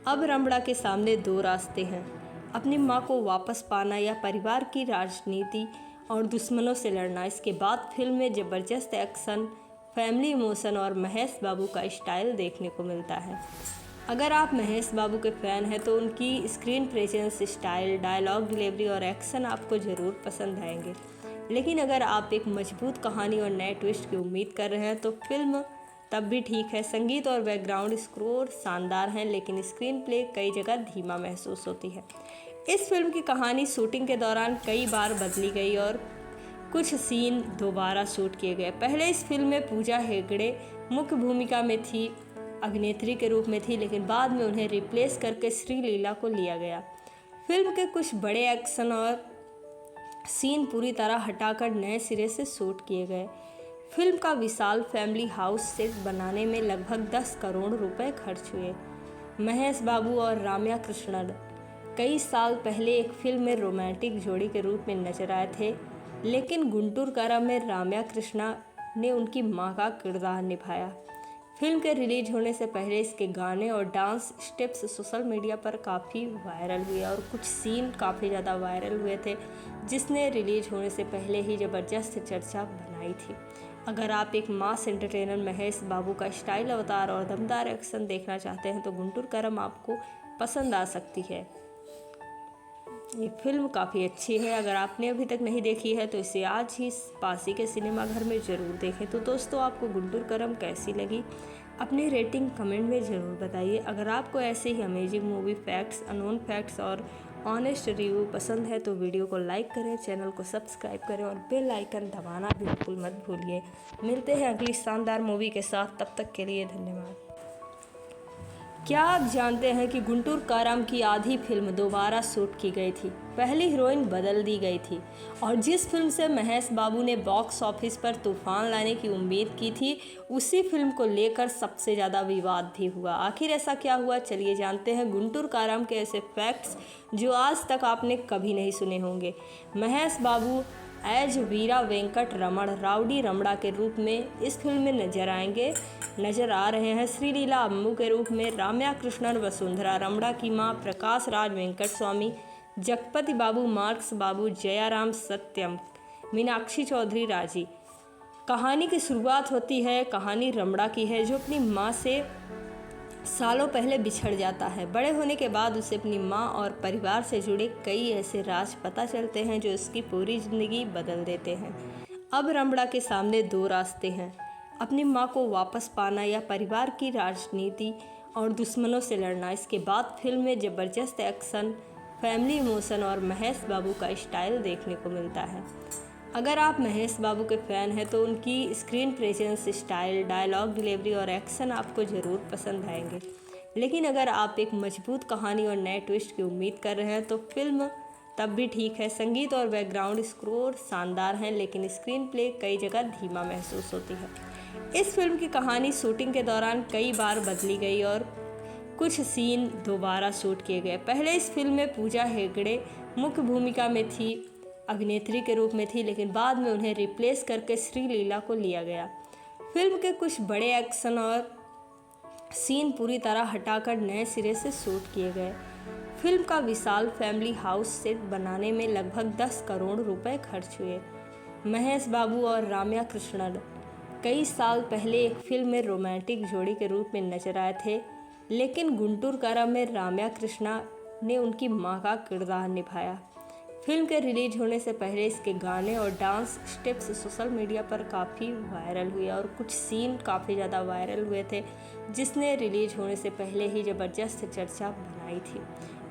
अब रमड़ा के सामने दो रास्ते हैं, अपनी माँ को वापस पाना या परिवार की राजनीति और दुश्मनों से लड़ना। इसके बाद फिल्म में ज़बरदस्त एक्शन, फैमिली इमोशन और महेश बाबू का स्टाइल देखने को मिलता है। अगर आप महेश बाबू के फ़ैन हैं तो उनकी screen presence, style, dialogue delivery और एक्शन आपको ज़रूर पसंद आएंगे। लेकिन अगर आप एक मजबूत कहानी और नए ट्विस्ट की उम्मीद कर रहे हैं तो फिल्म तब भी ठीक है। संगीत और बैकग्राउंड स्कोर शानदार हैं, लेकिन स्क्रीन प्ले कई जगह धीमा महसूस होती है। इस फिल्म की कहानी शूटिंग के दौरान कई बार बदली गई और कुछ सीन दोबारा शूट किए गए। पहले इस फिल्म में पूजा हेगड़े मुख्य भूमिका में थी, अभिनेत्री के रूप में थी, लेकिन बाद में उन्हें रिप्लेस करके श्रीलीला को लिया गया। फिल्म के कुछ बड़े एक्शन और सीन पूरी तरह हटाकर नए सिरे से शूट किए गए। फिल्म का विशाल फैमिली हाउस सेट बनाने में लगभग 10 करोड़ रुपए खर्च हुए। महेश बाबू और राम्या कृष्णन कई साल पहले एक फिल्म में रोमांटिक जोड़ी के रूप में नजर आए थे, लेकिन गुंटूर काराम में राम्या कृष्णा ने उनकी मां का किरदार निभाया। फिल्म के रिलीज होने से पहले इसके गाने और डांस स्टेप्स सोशल मीडिया पर काफ़ी वायरल हुए और कुछ सीन काफ़ी ज़्यादा वायरल हुए थे, जिसने रिलीज होने से पहले ही ज़बरदस्त चर्चा बनाई थी। अगर आप एक मास एंटरटेनर महेश बाबू का स्टाइल अवतार और दमदार एक्शन देखना चाहते हैं तो गुंटूर काराम आपको पसंद आ सकती है। ये फिल्म काफ़ी अच्छी है। अगर आपने अभी तक नहीं देखी है तो इसे आज ही पासी के सिनेमाघर में ज़रूर देखें। तो दोस्तों, आपको गुंटूर काराम कैसी लगी अपनी रेटिंग कमेंट में ज़रूर बताइए। अगर आपको ऐसे ही amazing movie facts, unknown facts और ऑनेस्ट रिव्यू पसंद है तो वीडियो को लाइक करें, चैनल को सब्सक्राइब करें और बेल आइकन दबाना बिल्कुल मत भूलिए। मिलते हैं अगली शानदार मूवी के साथ, तब तक के लिए धन्यवाद। क्या आप जानते हैं कि गुंटूर काराम की आधी फिल्म दोबारा शूट की गई थी? पहली हीरोइन बदल दी गई थी और जिस फिल्म से महेश बाबू ने बॉक्स ऑफिस पर तूफान लाने की उम्मीद की थी, उसी फिल्म को लेकर सबसे ज़्यादा विवाद भी हुआ। आखिर ऐसा क्या हुआ, चलिए जानते हैं गुंटूर काराम के ऐसे फैक्ट्स जो आज तक आपने कभी नहीं सुने होंगे। महेश बाबू एज वीरा वेंकट रमण राउडी रमड़ा के रूप में इस फिल्म में नजर आ रहे हैं। श्रीलीला अम्मू के रूप में राम्या कृष्णन, वसुंधरा रमड़ा की मां प्रकाश राज वेंकट स्वामी, जगपति बाबू, मार्क्स बाबू, जयाराम सत्यम, मीनाक्षी चौधरी राजी। कहानी की शुरुआत होती है, कहानी रमड़ा की है जो अपनी मां से सालों पहले बिछड़ जाता है। बड़े होने के बाद उसे अपनी मां और परिवार से जुड़े कई ऐसे राज पता चलते हैं जो उसकी पूरी ज़िंदगी बदल देते हैं। अब रमड़ा के सामने दो रास्ते हैं, अपनी मां को वापस पाना या परिवार की राजनीति और दुश्मनों से लड़ना। इसके बाद फिल्म में ज़बरदस्त एक्शन, फैमिली इमोशन और महेश बाबू का स्टाइल देखने को मिलता है। अगर आप महेश बाबू के फ़ैन हैं तो उनकी screen presence, style, dialogue delivery और एक्शन आपको ज़रूर पसंद आएंगे। लेकिन अगर आप एक मजबूत कहानी और नए ट्विस्ट की उम्मीद कर रहे हैं तो फिल्म तब भी ठीक है। संगीत और बैकग्राउंड स्कोर शानदार हैं, लेकिन स्क्रीन प्ले कई जगह धीमा महसूस होती है। इस फिल्म की कहानी शूटिंग के दौरान कई बार बदली गई और कुछ सीन दोबारा शूट किए गए। पहले इस फिल्म में पूजा हेगड़े मुख्य भूमिका में थी, अभिनेत्री के रूप में थी, लेकिन बाद में उन्हें रिप्लेस करके श्रीलीला को लिया गया। फिल्म के कुछ बड़े एक्शन और सीन पूरी तरह हटाकर नए सिरे से शूट किए गए। फिल्म का विशाल फैमिली हाउस सेट बनाने में लगभग 10 करोड़ रुपए खर्च हुए। महेश बाबू और राम्या कृष्णन कई साल पहले एक फिल्म में रोमांटिक जोड़ी के रूप में नजर आए थे, लेकिन गुंटूर काराम में राम्या कृष्णा ने उनकी मां का किरदार निभाया। फिल्म के रिलीज होने से पहले इसके गाने और डांस स्टेप्स सोशल मीडिया पर काफ़ी वायरल हुए और कुछ सीन काफ़ी ज़्यादा वायरल हुए थे, जिसने रिलीज होने से पहले ही ज़बरदस्त चर्चा बनाई थी।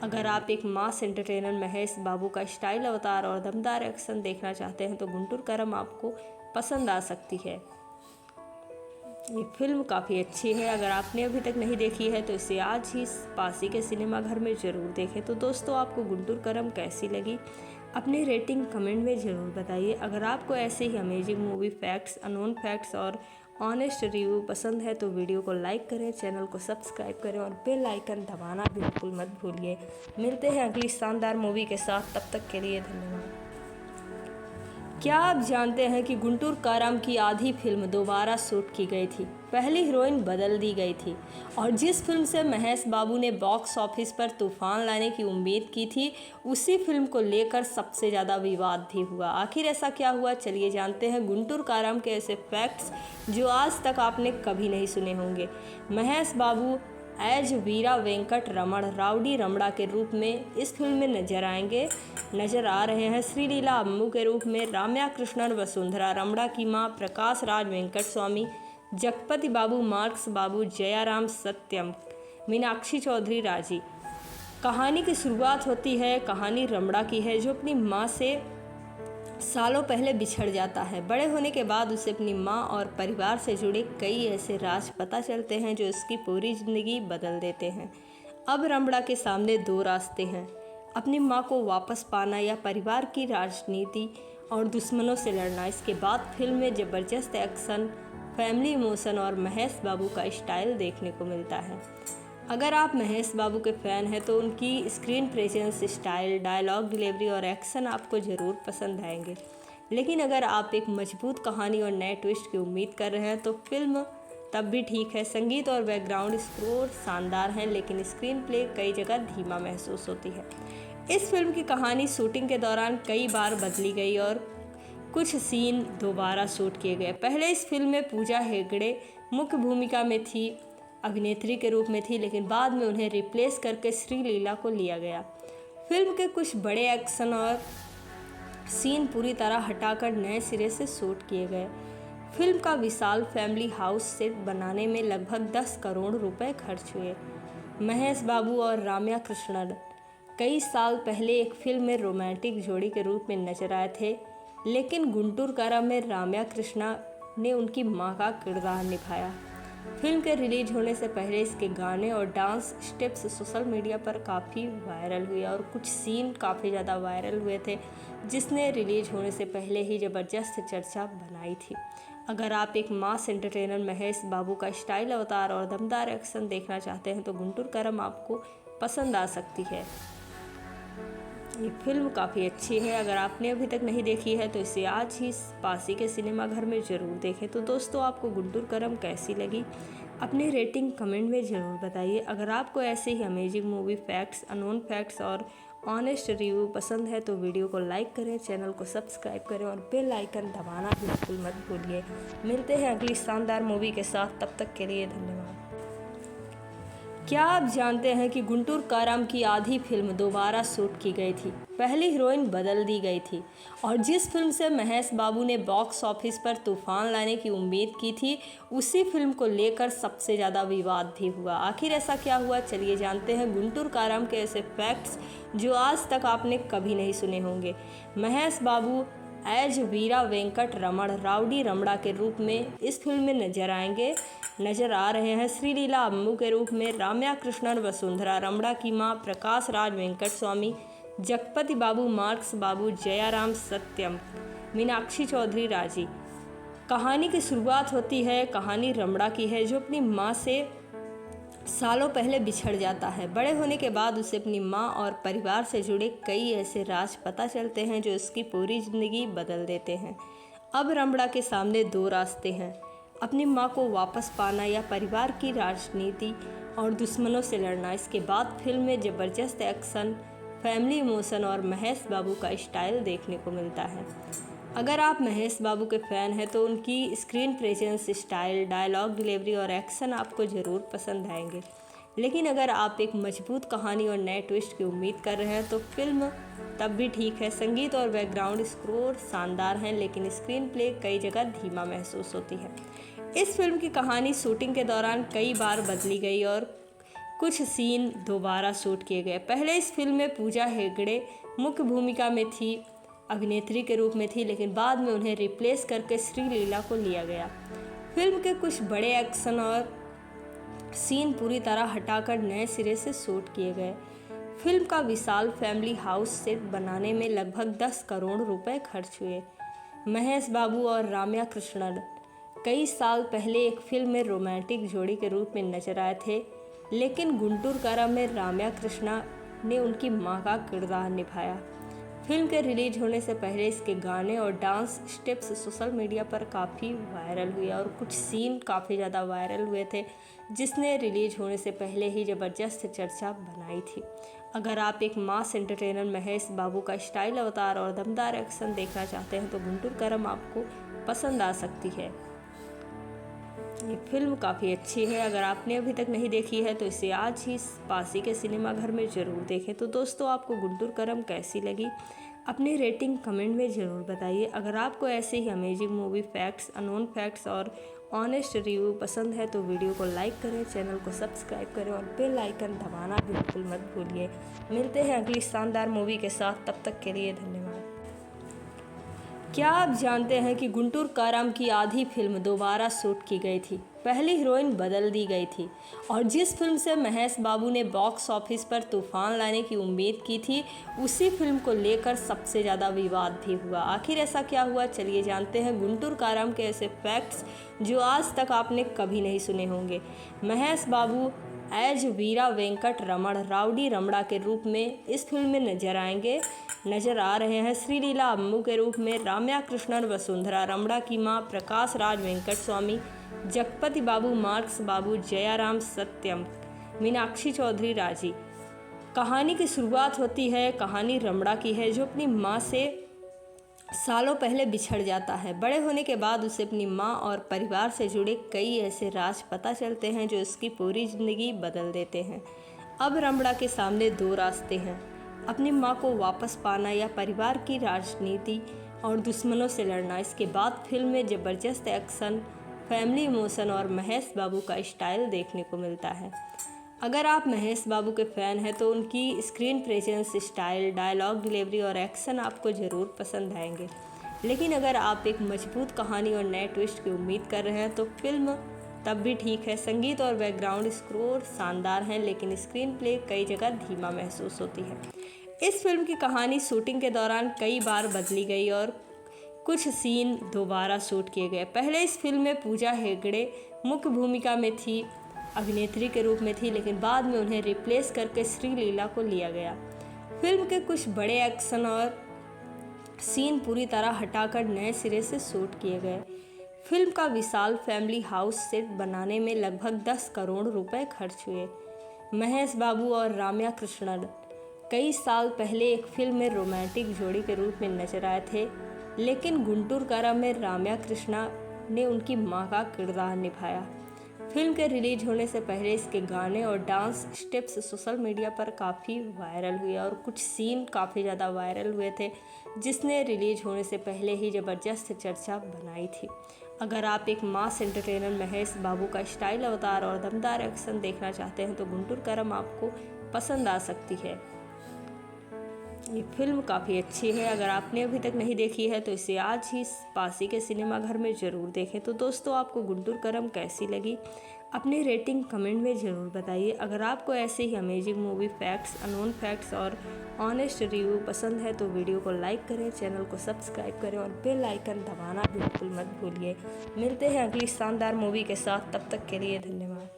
अगर आप एक मास एंटरटेनर महेश बाबू का स्टाइल अवतार और दमदार एक्शन देखना चाहते हैं तो गुंटूर काराम आपको पसंद आ सकती है। ये फिल्म काफ़ी अच्छी है। अगर आपने अभी तक नहीं देखी है तो इसे आज ही पासी के सिनेमाघर में ज़रूर देखें। तो दोस्तों, आपको गुंटूर काराम कैसी लगी अपनी रेटिंग कमेंट में ज़रूर बताइए। अगर आपको ऐसे ही amazing movie facts, unknown facts और ऑनेस्ट रिव्यू पसंद है तो वीडियो को लाइक करें, चैनल को सब्सक्राइब करें और बेल आइकन दबाना बिल्कुल मत भूलिए। मिलते हैं अगली शानदार मूवी के साथ, तब तक के लिए धन्यवाद। क्या आप जानते हैं कि गुंटूर काराम की आधी फिल्म दोबारा शूट की गई थी? पहली हीरोइन बदल दी गई थी और जिस फिल्म से महेश बाबू ने बॉक्स ऑफिस पर तूफान लाने की उम्मीद की थी, उसी फिल्म को लेकर सबसे ज़्यादा विवाद भी हुआ। आखिर ऐसा क्या हुआ, चलिए जानते हैं गुंटूर काराम के ऐसे फैक्ट्स जो आज तक आपने कभी नहीं सुने होंगे। महेश बाबू एज वीरा वेंकट रमण राउडी रमड़ा के रूप में इस फिल्म में नजर आ रहे हैं। श्रीलीला अम्मू के रूप में राम्या कृष्णन, वसुंधरा रमड़ा की मां प्रकाश राज वेंकट स्वामी, जगपति बाबू, मार्क्स बाबू, जयाराम सत्यम, मीनाक्षी चौधरी राजी। कहानी की शुरुआत होती है, कहानी रमड़ा की है जो अपनी मां से सालों पहले बिछड़ जाता है। बड़े होने के बाद उसे अपनी मां और परिवार से जुड़े कई ऐसे राज पता चलते हैं जो उसकी पूरी ज़िंदगी बदल देते हैं। अब रमड़ा के सामने दो रास्ते हैं, अपनी मां को वापस पाना या परिवार की राजनीति और दुश्मनों से लड़ना। इसके बाद फिल्म में ज़बरदस्त एक्शन, फैमिली इमोशन और महेश बाबू का स्टाइल देखने को मिलता है। अगर आप महेश बाबू के फ़ैन हैं तो उनकी screen presence, style, dialogue delivery और एक्शन आपको ज़रूर पसंद आएंगे। लेकिन अगर आप एक मजबूत कहानी और नए ट्विस्ट की उम्मीद कर रहे हैं तो फिल्म तब भी ठीक है। संगीत और बैकग्राउंड स्कोर शानदार हैं, लेकिन स्क्रीन प्ले कई जगह धीमा महसूस होती है। इस फिल्म की कहानी शूटिंग के दौरान कई बार बदली गई और कुछ सीन दोबारा शूट किए गए। पहले इस फिल्म में पूजा हेगड़े मुख्य भूमिका में थी, अभिनेत्री के रूप में थी, लेकिन बाद में उन्हें रिप्लेस करके श्रीलीला को लिया गया। फिल्म के कुछ बड़े एक्शन और सीन पूरी तरह हटाकर नए सिरे से शूट किए गए। फिल्म का विशाल फैमिली हाउस सेट बनाने में लगभग 10 करोड़ रुपए खर्च हुए। महेश बाबू और राम्या कृष्णन कई साल पहले एक फिल्म में रोमांटिक जोड़ी के रूप में नजर आए थे, लेकिन गुंटूर कारा में राम्या कृष्णा ने उनकी मां का किरदार निभाया। फिल्म के रिलीज होने से पहले इसके गाने और डांस स्टेप्स सोशल मीडिया पर काफ़ी वायरल हुए और कुछ सीन काफ़ी ज़्यादा वायरल हुए थे, जिसने रिलीज होने से पहले ही ज़बरदस्त चर्चा बनाई थी। अगर आप एक मास एंटरटेनर महेश बाबू का स्टाइल अवतार और दमदार एक्शन देखना चाहते हैं तो गुंटूर करम आपको पसंद आ सकती है। ये फिल्म काफ़ी अच्छी है। अगर आपने अभी तक नहीं देखी है तो इसे आज ही पास ही के सिनेमा घर में ज़रूर देखें। तो दोस्तों, आपको गुंटूर करम कैसी लगी अपनी रेटिंग कमेंट में ज़रूर बताइए। अगर आपको ऐसे ही amazing movie facts, unknown facts और ऑनेस्ट रिव्यू पसंद है तो वीडियो को लाइक करें, चैनल को सब्सक्राइब करें और बेल आइकन दबाना बिल्कुल मत भूलिए। मिलते हैं अगली शानदार मूवी के साथ, तब तक के लिए धन्यवाद। क्या आप जानते हैं कि गुंटूर काराम की आधी फिल्म दोबारा शूट की गई थी? पहली हीरोइन बदल दी गई थी और जिस फिल्म से महेश बाबू ने बॉक्स ऑफिस पर तूफान लाने की उम्मीद की थी, उसी फिल्म को लेकर सबसे ज़्यादा विवाद भी हुआ। आखिर ऐसा क्या हुआ, चलिए जानते हैं गुंटूर काराम के ऐसे फैक्ट्स जो आज तक आपने कभी नहीं सुने होंगे। महेश बाबू एज वीरा वेंकट रमण राउडी रमड़ा के रूप में इस फिल्म में नजर आ रहे हैं। श्रीलीला अम्मू के रूप में राम्या कृष्णन, वसुंधरा रमड़ा की मां, प्रकाश राज वेंकट स्वामी, जगपति बाबू, मार्क्स बाबू, जयाराम सत्यम, मीनाक्षी चौधरी राजी। कहानी की शुरुआत होती है, कहानी रमड़ा की है जो अपनी मां से सालों पहले बिछड़ जाता है। बड़े होने के बाद उसे अपनी मां और परिवार से जुड़े कई ऐसे राज पता चलते हैं जो उसकी पूरी ज़िंदगी बदल देते हैं। अब रमड़ा के सामने दो रास्ते हैं, अपनी मां को वापस पाना या परिवार की राजनीति और दुश्मनों से लड़ना। इसके बाद फिल्म में ज़बरदस्त एक्शन, फैमिली इमोशन और महेश बाबू का स्टाइल देखने को मिलता है। अगर आप महेश बाबू के फ़ैन हैं तो उनकी screen presence, style, dialogue delivery और एक्शन आपको ज़रूर पसंद आएंगे। लेकिन अगर आप एक मजबूत कहानी और नए ट्विस्ट की उम्मीद कर रहे हैं तो फिल्म तब भी ठीक है। संगीत और बैकग्राउंड स्कोर शानदार हैं, लेकिन स्क्रीन प्ले कई जगह धीमा महसूस होती है। इस फिल्म की कहानी शूटिंग के दौरान कई बार बदली गई और कुछ सीन दोबारा शूट किए गए। पहले इस फिल्म में पूजा हेगड़े मुख्य भूमिका में थी, अभिनेत्री के रूप में थी, लेकिन बाद में उन्हें रिप्लेस करके श्रीलीला को लिया गया। फिल्म के कुछ बड़े एक्शन और सीन पूरी तरह हटाकर नए सिरे से शूट किए गए। फिल्म का विशाल फैमिली हाउस सेट बनाने में लगभग 10 करोड़ रुपए खर्च हुए। महेश बाबू और राम्या कृष्णन कई साल पहले एक फिल्म में रोमांटिक जोड़ी के रूप में नजर आए थे, लेकिन गुंटूर कारा में राम्या कृष्णा ने उनकी मां का किरदार निभाया। फिल्म के रिलीज होने से पहले इसके गाने और डांस स्टेप्स सोशल मीडिया पर काफ़ी वायरल हुए और कुछ सीन काफ़ी ज़्यादा वायरल हुए थे, जिसने रिलीज होने से पहले ही ज़बरदस्त चर्चा बनाई थी। अगर आप एक मास एंटरटेनर महेश बाबू का स्टाइल अवतार और दमदार एक्शन देखना चाहते हैं तो गुंटूर करम आपको पसंद आ सकती है। ये फिल्म काफ़ी अच्छी है। अगर आपने अभी तक नहीं देखी है तो इसे आज ही पास ही के सिनेमा घर में ज़रूर देखें। तो दोस्तों, आपको गुंटूर करम कैसी लगी अपनी रेटिंग कमेंट में ज़रूर बताइए। अगर आपको ऐसे ही amazing movie facts, unknown facts और ऑनेस्ट रिव्यू पसंद है तो वीडियो को लाइक करें, चैनल को सब्सक्राइब करें और बेल आइकन दबाना बिल्कुल मत भूलिए। मिलते हैं अगली शानदार मूवी के साथ, तब तक के लिए धन्यवाद। क्या आप जानते हैं कि गुंटूर काराम की आधी फिल्म दोबारा शूट की गई थी? पहली हीरोइन बदल दी गई थी और जिस फिल्म से महेश बाबू ने बॉक्स ऑफिस पर तूफान लाने की उम्मीद की थी, उसी फिल्म को लेकर सबसे ज़्यादा विवाद भी हुआ। आखिर ऐसा क्या हुआ, चलिए जानते हैं गुंटूर काराम के ऐसे फैक्ट्स जो आज तक आपने कभी नहीं सुने होंगे। महेश बाबू एज वीरा वेंकट रमण राउडी रमड़ा के रूप में इस फिल्म में नजर आ रहे हैं। श्रीलीला अम्मू के रूप में राम्या कृष्णन, वसुंधरा रमड़ा की मां, प्रकाश राज वेंकट स्वामी, जगपति बाबू, मार्क्स बाबू, जयाराम सत्यम, मीनाक्षी चौधरी राजी। कहानी की शुरुआत होती है, कहानी रमड़ा की है जो अपनी माँ से सालों पहले बिछड़ जाता है। बड़े होने के बाद उसे अपनी माँ और परिवार से जुड़े कई ऐसे राज पता चलते हैं जो उसकी पूरी ज़िंदगी बदल देते हैं। अब रमड़ा के सामने दो रास्ते हैं, अपनी माँ को वापस पाना या परिवार की राजनीति और दुश्मनों से लड़ना। इसके बाद फिल्म में ज़बरदस्त एक्शन, फैमिली इमोशन और महेश बाबू का स्टाइल देखने को मिलता है। अगर आप महेश बाबू के फ़ैन हैं तो उनकी screen presence, style, dialogue delivery और एक्शन आपको ज़रूर पसंद आएंगे। लेकिन अगर आप एक मजबूत कहानी और नए ट्विस्ट की उम्मीद कर रहे हैं तो फिल्म तब भी ठीक है। संगीत और बैकग्राउंड स्कोर शानदार हैं, लेकिन स्क्रीन प्ले कई जगह धीमा महसूस होती है। इस फिल्म की कहानी शूटिंग के दौरान कई बार बदली गई और कुछ सीन दोबारा शूट किए गए। पहले इस फिल्म में पूजा हेगड़े मुख्य भूमिका में थी, अभिनेत्री के रूप में थी, लेकिन बाद में उन्हें रिप्लेस करके श्रीलीला को लिया गया। फिल्म के कुछ बड़े एक्शन और सीन पूरी तरह हटाकर नए सिरे से शूट किए गए। फिल्म का विशाल फैमिली हाउस सेट बनाने में लगभग 10 करोड़ रुपए खर्च हुए। महेश बाबू और राम्या कृष्णन कई साल पहले एक फिल्म में रोमांटिक जोड़ी के रूप में नजर आए थे, लेकिन गुंटूर काराम में राम्या कृष्णा ने उनकी मां का किरदार निभाया। फिल्म के रिलीज होने से पहले इसके गाने और डांस स्टेप्स सोशल मीडिया पर काफ़ी वायरल हुए और कुछ सीन काफ़ी ज़्यादा वायरल हुए थे, जिसने रिलीज होने से पहले ही ज़बरदस्त चर्चा बनाई थी। अगर आप एक मास एंटरटेनर महेश बाबू का स्टाइल अवतार और दमदार एक्शन देखना चाहते हैं तो गुंटूर काराम आपको पसंद आ सकती है। ये फिल्म काफ़ी अच्छी है। अगर आपने अभी तक नहीं देखी है तो इसे आज ही पास ही के सिनेमा घर में ज़रूर देखें। तो दोस्तों, आपको गुंटूर काराम कैसी लगी, अपनी रेटिंग कमेंट में ज़रूर बताइए। अगर आपको ऐसे ही amazing movie facts, unknown facts और ऑनेस्ट रिव्यू पसंद है तो वीडियो को लाइक करें, चैनल को सब्सक्राइब करें और बेल आइकन दबाना बिल्कुल मत भूलिए। मिलते हैं अगली शानदार मूवी के साथ, तब तक के लिए धन्यवाद।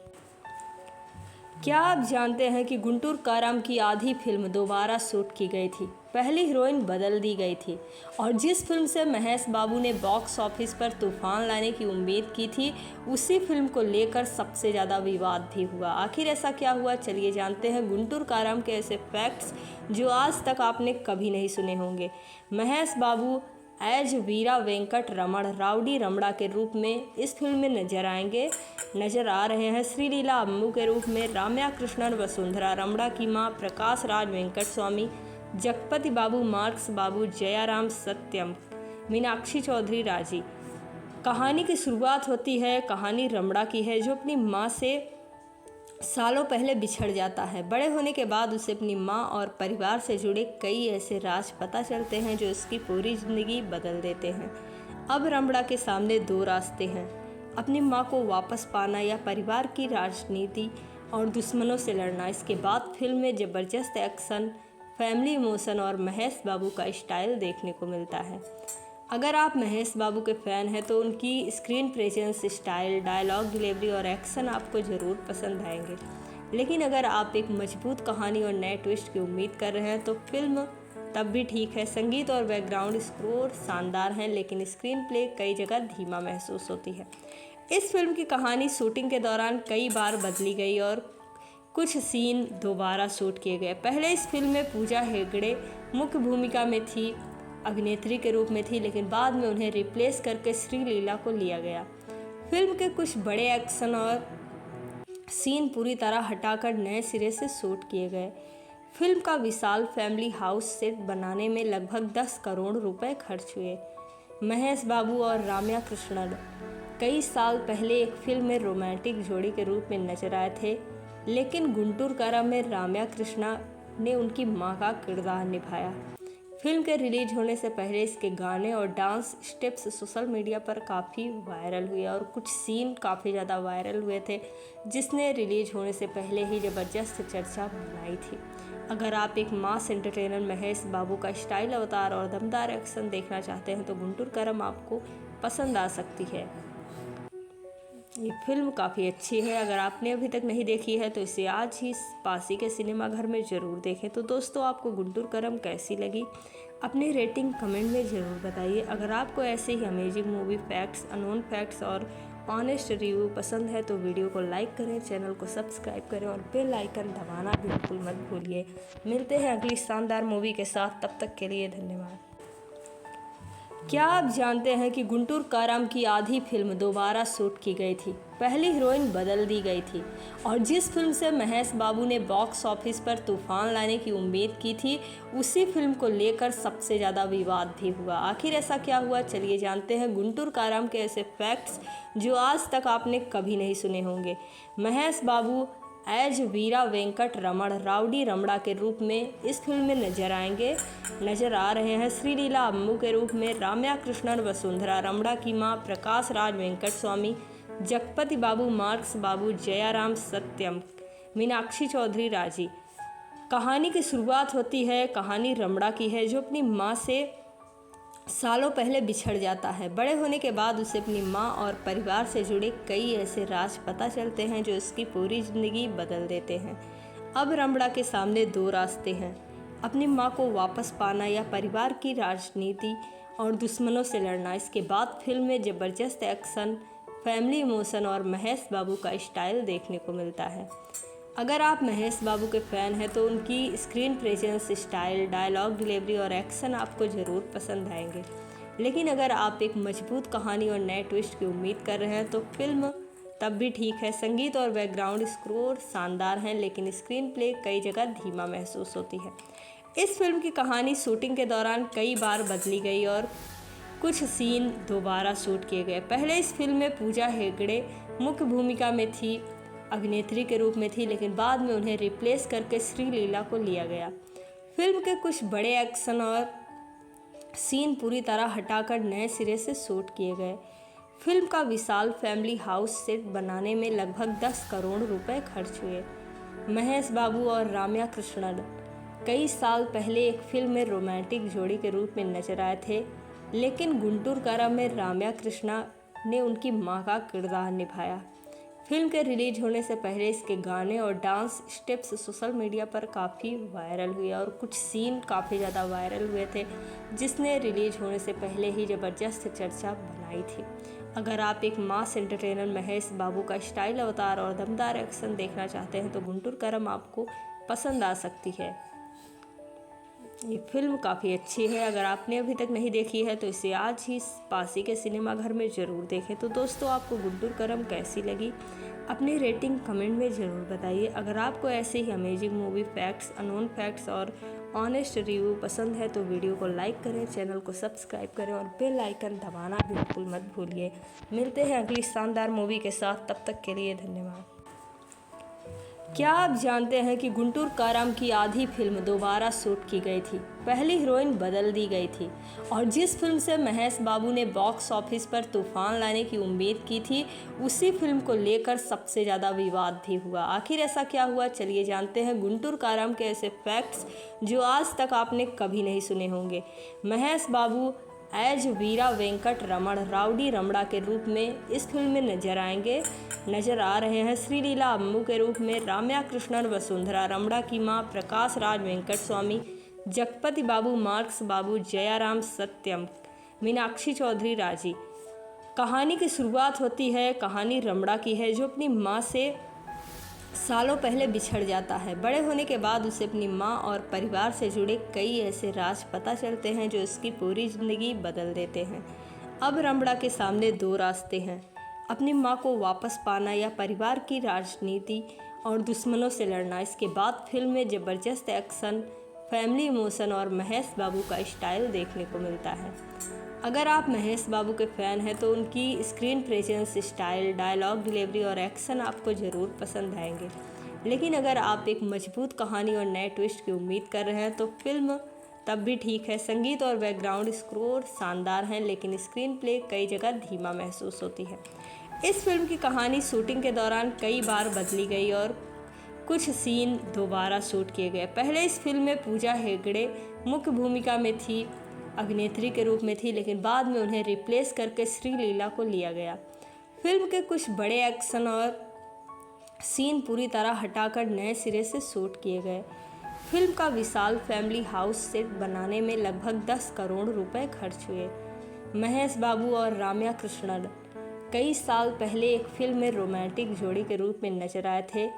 क्या आप जानते हैं कि गुंटूर काराम की आधी फिल्म दोबारा शूट की गई थी? पहली हीरोइन बदल दी गई थी और जिस फिल्म से महेश बाबू ने बॉक्स ऑफिस पर तूफान लाने की उम्मीद की थी, उसी फिल्म को लेकर सबसे ज़्यादा विवाद भी हुआ। आखिर ऐसा क्या हुआ, चलिए जानते हैं गुंटूर काराम के ऐसे फैक्ट्स जो आज तक आपने कभी नहीं सुने होंगे। महेश बाबू एज वीरा वेंकट रमण राउडी रमड़ा के रूप में इस फिल्म में नजर आ रहे हैं। श्रीलीला अम्मू के रूप में राम्या कृष्णन, वसुंधरा रमड़ा की मां, प्रकाश राज वेंकट स्वामी, जगपति बाबू, मार्क्स बाबू, जयाराम सत्यम, मीनाक्षी चौधरी राजी। कहानी की शुरुआत होती है, कहानी रमड़ा की है जो अपनी माँ से सालों पहले बिछड़ जाता है। बड़े होने के बाद उसे अपनी माँ और परिवार से जुड़े कई ऐसे राज पता चलते हैं जो उसकी पूरी ज़िंदगी बदल देते हैं। अब रमड़ा के सामने दो रास्ते हैं, अपनी माँ को वापस पाना या परिवार की राजनीति और दुश्मनों से लड़ना। इसके बाद फिल्म में ज़बरदस्त एक्शन, फैमिली इमोशन और महेश बाबू का स्टाइल देखने को मिलता है। अगर आप महेश बाबू के फ़ैन हैं तो उनकी screen presence, style, dialogue delivery और एक्शन आपको ज़रूर पसंद आएंगे। लेकिन अगर आप एक मजबूत कहानी और नए ट्विस्ट की उम्मीद कर रहे हैं तो फिल्म तब भी ठीक है। संगीत और बैकग्राउंड स्कोर शानदार हैं, लेकिन स्क्रीन प्ले कई जगह धीमा महसूस होती है। इस फिल्म की कहानी शूटिंग के दौरान कई बार बदली गई और कुछ सीन दोबारा शूट किए गए। पहले इस फिल्म में पूजा हेगड़े मुख्य भूमिका में थी, अभिनेत्री के रूप में थी, लेकिन बाद में उन्हें रिप्लेस करके श्रीलीला को लिया गया। फिल्म के कुछ बड़े एक्शन और सीन पूरी तरह हटाकर नए सिरे से शूट किए गए। फिल्म का विशाल फैमिली हाउस सेट बनाने में लगभग 10 करोड़ रुपए खर्च हुए। महेश बाबू और राम्या कृष्णन कई साल पहले एक फिल्म में रोमांटिक जोड़ी के रूप में नजर आए थे, लेकिन गुंटूर काराम में राम्या कृष्णा ने उनकी मां का किरदार निभाया। फिल्म के रिलीज होने से पहले इसके गाने और डांस स्टेप्स सोशल मीडिया पर काफ़ी वायरल हुए और कुछ सीन काफ़ी ज़्यादा वायरल हुए थे, जिसने रिलीज होने से पहले ही ज़बरदस्त चर्चा बनाई थी। अगर आप एक मास एंटरटेनर महेश बाबू का स्टाइल अवतार और दमदार एक्शन देखना चाहते हैं तो गुंटूर करम आपको पसंद आ सकती है। ये फिल्म काफ़ी अच्छी है। अगर आपने अभी तक नहीं देखी है तो इसे आज ही पासी के सिनेमा घर में ज़रूर देखें। तो दोस्तों, आपको गुंटूर करम कैसी लगी अपनी रेटिंग कमेंट में ज़रूर बताइए। अगर आपको ऐसे ही amazing movie facts, unknown facts और ऑनेस्ट रिव्यू पसंद है तो वीडियो को लाइक करें, चैनल को सब्सक्राइब करें और बेल आइकन दबाना बिल्कुल मत भूलिए। मिलते हैं अगली शानदार मूवी के साथ, तब तक के लिए धन्यवाद। क्या आप जानते हैं कि गुंटूर काराम की आधी फिल्म दोबारा शूट की गई थी? पहली हीरोइन बदल दी गई थी और जिस फिल्म से महेश बाबू ने बॉक्स ऑफिस पर तूफान लाने की उम्मीद की थी, उसी फिल्म को लेकर सबसे ज़्यादा विवाद भी हुआ। आखिर ऐसा क्या हुआ, चलिए जानते हैं गुंटूर काराम के ऐसे फैक्ट्स जो आज तक आपने कभी नहीं सुने होंगे। महेश बाबू एज वीरा वेंकट रमण राउडी रमड़ा के रूप में इस फिल्म में नजर आ रहे हैं। श्रीलीला अम्मू के रूप में राम्या कृष्णन, वसुंधरा रमड़ा की मां, प्रकाश राज वेंकट स्वामी, जगपति बाबू, मार्क्स बाबू, जयाराम सत्यम, मीनाक्षी चौधरी राजी। कहानी की शुरुआत होती है, कहानी रमड़ा की है जो अपनी माँ से सालों पहले बिछड़ जाता है। बड़े होने के बाद उसे अपनी माँ और परिवार से जुड़े कई ऐसे राज पता चलते हैं जो उसकी पूरी ज़िंदगी बदल देते हैं। अब रमड़ा के सामने दो रास्ते हैं, अपनी माँ को वापस पाना या परिवार की राजनीति और दुश्मनों से लड़ना। इसके बाद फिल्म में ज़बरदस्त एक्शन, फैमिली इमोशन और महेश बाबू का स्टाइल देखने को मिलता है। अगर आप महेश बाबू के फ़ैन हैं तो उनकी screen presence, style, dialogue delivery और एक्शन आपको ज़रूर पसंद आएंगे। लेकिन अगर आप एक मजबूत कहानी और नए ट्विस्ट की उम्मीद कर रहे हैं तो फिल्म तब भी ठीक है। संगीत और बैकग्राउंड स्कोर शानदार हैं, लेकिन स्क्रीन प्ले कई जगह धीमा महसूस होती है। इस फिल्म की कहानी शूटिंग के दौरान कई बार बदली गई और कुछ सीन दोबारा शूट किए गए। पहले इस फिल्म में पूजा हेगड़े मुख्य भूमिका में थी, अभिनेत्री के रूप में थी, लेकिन बाद में उन्हें रिप्लेस करके श्रीलीला को लिया गया। फिल्म के कुछ बड़े एक्शन और सीन पूरी तरह हटाकर नए सिरे से शूट किए गए। फिल्म का विशाल फैमिली हाउस सेट बनाने में लगभग 10 करोड़ रुपए खर्च हुए। महेश बाबू और राम्या कृष्णन कई साल पहले एक फिल्म में रोमांटिक जोड़ी के रूप में नजर आए थे, लेकिन गुंटूर करम में राम्या कृष्णा ने उनकी मां का किरदार निभाया। फिल्म के रिलीज होने से पहले इसके गाने और डांस स्टेप्स सोशल मीडिया पर काफ़ी वायरल हुए और कुछ सीन काफ़ी ज़्यादा वायरल हुए थे, जिसने रिलीज होने से पहले ही ज़बरदस्त चर्चा बनाई थी। अगर आप एक मास एंटरटेनर महेश बाबू का स्टाइल अवतार और दमदार एक्शन देखना चाहते हैं तो गुंटूर करम आपको पसंद आ सकती है। ये फिल्म काफ़ी अच्छी है। अगर आपने अभी तक नहीं देखी है तो इसे आज ही पासी के सिनेमा घर में ज़रूर देखें। तो दोस्तों, आपको गुंटूर करम कैसी लगी अपनी रेटिंग कमेंट में ज़रूर बताइए। अगर आपको ऐसे ही amazing movie facts, unknown facts और ऑनेस्ट रिव्यू पसंद है तो वीडियो को लाइक करें, चैनल को सब्सक्राइब करें और बेल आइकन दबाना बिल्कुल मत भूलिए। मिलते हैं अगली शानदार मूवी के साथ, तब तक के लिए धन्यवाद। क्या आप जानते हैं कि गुंटूर काराम की आधी फिल्म दोबारा शूट की गई थी? पहली हीरोइन बदल दी गई थी और जिस फिल्म से महेश बाबू ने बॉक्स ऑफिस पर तूफान लाने की उम्मीद की थी, उसी फिल्म को लेकर सबसे ज़्यादा विवाद भी हुआ। आखिर ऐसा क्या हुआ, चलिए जानते हैं गुंटूर काराम के ऐसे फैक्ट्स जो आज तक आपने कभी नहीं सुने होंगे। महेश बाबू एज वीरा वेंकट रमण राउडी रमड़ा के रूप में इस फिल्म में नजर आ रहे हैं। श्रीलीला अम्मू के रूप में राम्या कृष्णन, वसुंधरा रमड़ा की मां, प्रकाश राज वेंकट स्वामी, जगपति बाबू, मार्क्स बाबू, जयाराम सत्यम, मीनाक्षी चौधरी राजी। कहानी की शुरुआत होती है, कहानी रमड़ा की है जो अपनी माँ से सालों पहले बिछड़ जाता है। बड़े होने के बाद उसे अपनी माँ और परिवार से जुड़े कई ऐसे राज पता चलते हैं जो उसकी पूरी ज़िंदगी बदल देते हैं। अब रमड़ा के सामने दो रास्ते हैं, अपनी माँ को वापस पाना या परिवार की राजनीति और दुश्मनों से लड़ना। इसके बाद फिल्म में ज़बरदस्त एक्शन, फैमिली इमोशन और महेश बाबू का स्टाइल देखने को मिलता है। अगर आप महेश बाबू के फ़ैन हैं तो उनकी screen presence, style, dialogue delivery और एक्शन आपको ज़रूर पसंद आएंगे। लेकिन अगर आप एक मजबूत कहानी और नए ट्विस्ट की उम्मीद कर रहे हैं तो फिल्म तब भी ठीक है। संगीत और बैकग्राउंड स्कोर शानदार हैं, लेकिन स्क्रीन प्ले कई जगह धीमा महसूस होती है। इस फिल्म की कहानी शूटिंग के दौरान कई बार बदली गई और कुछ सीन दोबारा शूट किए गए। पहले इस फिल्म में पूजा हेगड़े मुख्य भूमिका में थी, अभिनेत्री के रूप में थी, लेकिन बाद में उन्हें रिप्लेस करके श्रीलीला को लिया गया। फिल्म के कुछ बड़े एक्शन और सीन पूरी तरह हटाकर नए सिरे से शूट किए गए। फिल्म का विशाल फैमिली हाउस सेट बनाने में लगभग 10 करोड़ रुपए खर्च हुए। महेश बाबू और राम्या कृष्णन कई साल पहले एक फिल्म में रोमांटिक जोड़ी के रूप में नजर आए थे,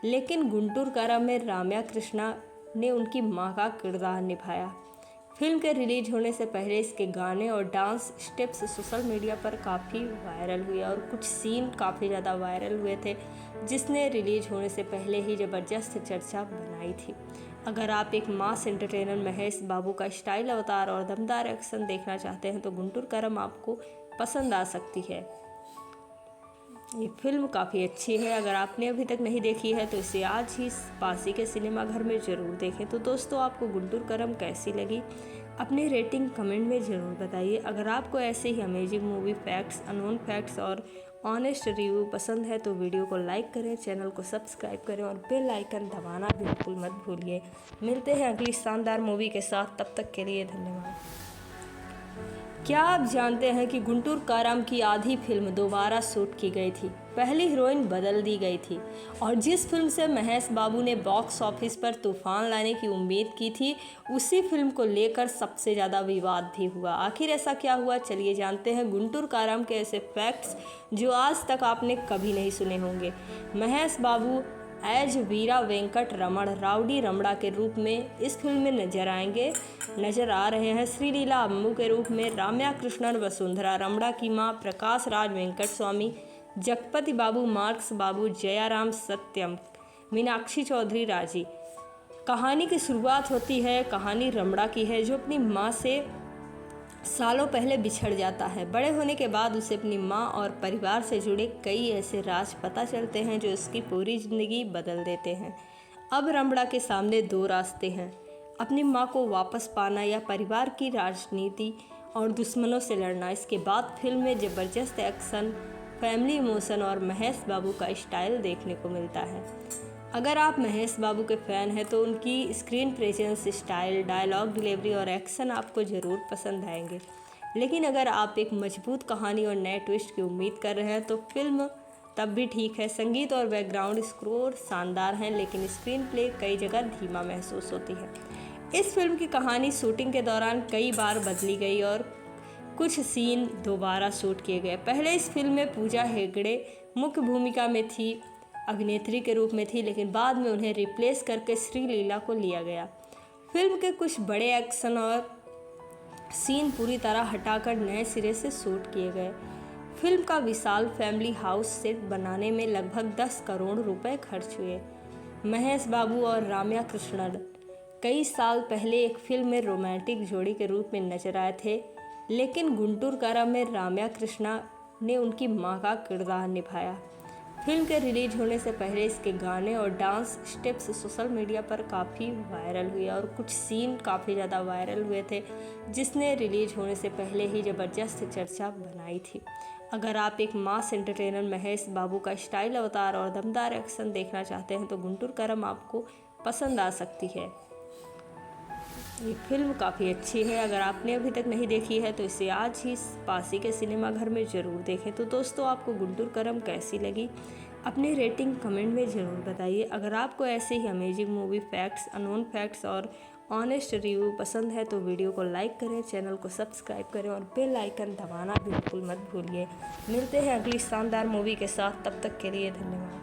लेकिन गुंटूर कारा में राम्या कृष्णा ने उनकी मां का किरदार निभाया। फिल्म के रिलीज होने से पहले इसके गाने और डांस स्टेप्स सोशल मीडिया पर काफ़ी वायरल हुए और कुछ सीन काफ़ी ज़्यादा वायरल हुए थे, जिसने रिलीज होने से पहले ही ज़बरदस्त चर्चा बनाई थी। अगर आप एक मास एंटरटेनर महेश बाबू का स्टाइल अवतार और दमदार एक्शन देखना चाहते हैं तो गुंटूर करम आपको पसंद आ सकती है। ये फिल्म काफ़ी अच्छी है। अगर आपने अभी तक नहीं देखी है तो इसे आज ही पासी के सिनेमा घर में ज़रूर देखें। तो दोस्तों, आपको गुंटूर करम कैसी लगी अपनी रेटिंग कमेंट में ज़रूर बताइए। अगर आपको ऐसे ही amazing movie facts, unknown facts और ऑनेस्ट रिव्यू पसंद है तो वीडियो को लाइक करें, चैनल को सब्सक्राइब करें और बेल आइकन दबाना बिल्कुल मत भूलिए। मिलते हैं अगली शानदार मूवी के साथ, तब तक के लिए धन्यवाद। क्या आप जानते हैं कि गुंटूर काराम की आधी फिल्म दोबारा शूट की गई थी? पहली हीरोइन बदल दी गई थी और जिस फिल्म से महेश बाबू ने बॉक्स ऑफिस पर तूफान लाने की उम्मीद की थी, उसी फिल्म को लेकर सबसे ज़्यादा विवाद भी हुआ। आखिर ऐसा क्या हुआ, चलिए जानते हैं गुंटूर काराम के ऐसे फैक्ट्स जो आज तक आपने कभी नहीं सुने होंगे। महेश बाबू एज वीरा वेंकट रमण राउडी रमड़ा के रूप में इस फिल्म में नजर आ रहे हैं। श्रीलीला अम्मू के रूप में राम्या कृष्णन, वसुंधरा रमड़ा की मां, प्रकाश राज वेंकट स्वामी, जगपति बाबू, मार्क्स बाबू, जयाराम सत्यम, मीनाक्षी चौधरी राजी। कहानी की शुरुआत होती है, कहानी रमड़ा की है जो अपनी मां से सालों पहले बिछड़ जाता है। बड़े होने के बाद उसे अपनी माँ और परिवार से जुड़े कई ऐसे राज पता चलते हैं जो उसकी पूरी ज़िंदगी बदल देते हैं। अब रमड़ा के सामने दो रास्ते हैं, अपनी माँ को वापस पाना या परिवार की राजनीति और दुश्मनों से लड़ना। इसके बाद फिल्म में ज़बरदस्त एक्शन, फैमिली इमोशन और महेश बाबू का स्टाइल देखने को मिलता है। अगर आप महेश बाबू के फ़ैन हैं तो उनकी screen presence, style, dialogue delivery और एक्शन आपको ज़रूर पसंद आएंगे। लेकिन अगर आप एक मजबूत कहानी और नए ट्विस्ट की उम्मीद कर रहे हैं तो फिल्म तब भी ठीक है। संगीत और बैकग्राउंड स्कोर शानदार हैं, लेकिन स्क्रीन प्ले कई जगह धीमा महसूस होती है। इस फिल्म की कहानी शूटिंग के दौरान कई बार बदली गई और कुछ सीन दोबारा शूट किए गए। पहले इस फिल्म में पूजा हेगड़े मुख्य भूमिका में थी, अभिनेत्री के रूप में थी, लेकिन बाद में उन्हें रिप्लेस करके श्रीलीला को लिया गया। फिल्म के कुछ बड़े एक्शन और सीन पूरी तरह हटाकर नए सिरे से शूट किए गए। फिल्म का विशाल फैमिली हाउस सेट बनाने में लगभग 10 करोड़ रुपए खर्च हुए। महेश बाबू और राम्या कृष्णन कई साल पहले एक फिल्म में रोमांटिक जोड़ी के रूप में नजर आए थे, लेकिन गुंटूर कारा में राम्या कृष्णा ने उनकी मां का किरदार निभाया। फिल्म के रिलीज होने से पहले इसके गाने और डांस स्टेप्स सोशल मीडिया पर काफ़ी वायरल हुए और कुछ सीन काफ़ी ज़्यादा वायरल हुए थे, जिसने रिलीज होने से पहले ही ज़बरदस्त चर्चा बनाई थी। अगर आप एक मास एंटरटेनर महेश बाबू का स्टाइल अवतार और दमदार एक्शन देखना चाहते हैं तो गुंटूर करम आपको पसंद आ सकती है। ये फिल्म काफ़ी अच्छी है। अगर आपने अभी तक नहीं देखी है तो इसे आज ही पासी के सिनेमा घर में ज़रूर देखें। तो दोस्तों, आपको गुंटूर करम कैसी लगी अपनी रेटिंग कमेंट में ज़रूर बताइए। अगर आपको ऐसे ही amazing movie facts, unknown facts और ऑनेस्ट रिव्यू पसंद है तो वीडियो को लाइक करें, चैनल को सब्सक्राइब करें और बेल आइकन दबाना बिल्कुल मत भूलिए। मिलते हैं अगली शानदार मूवी के साथ, तब तक के लिए धन्यवाद।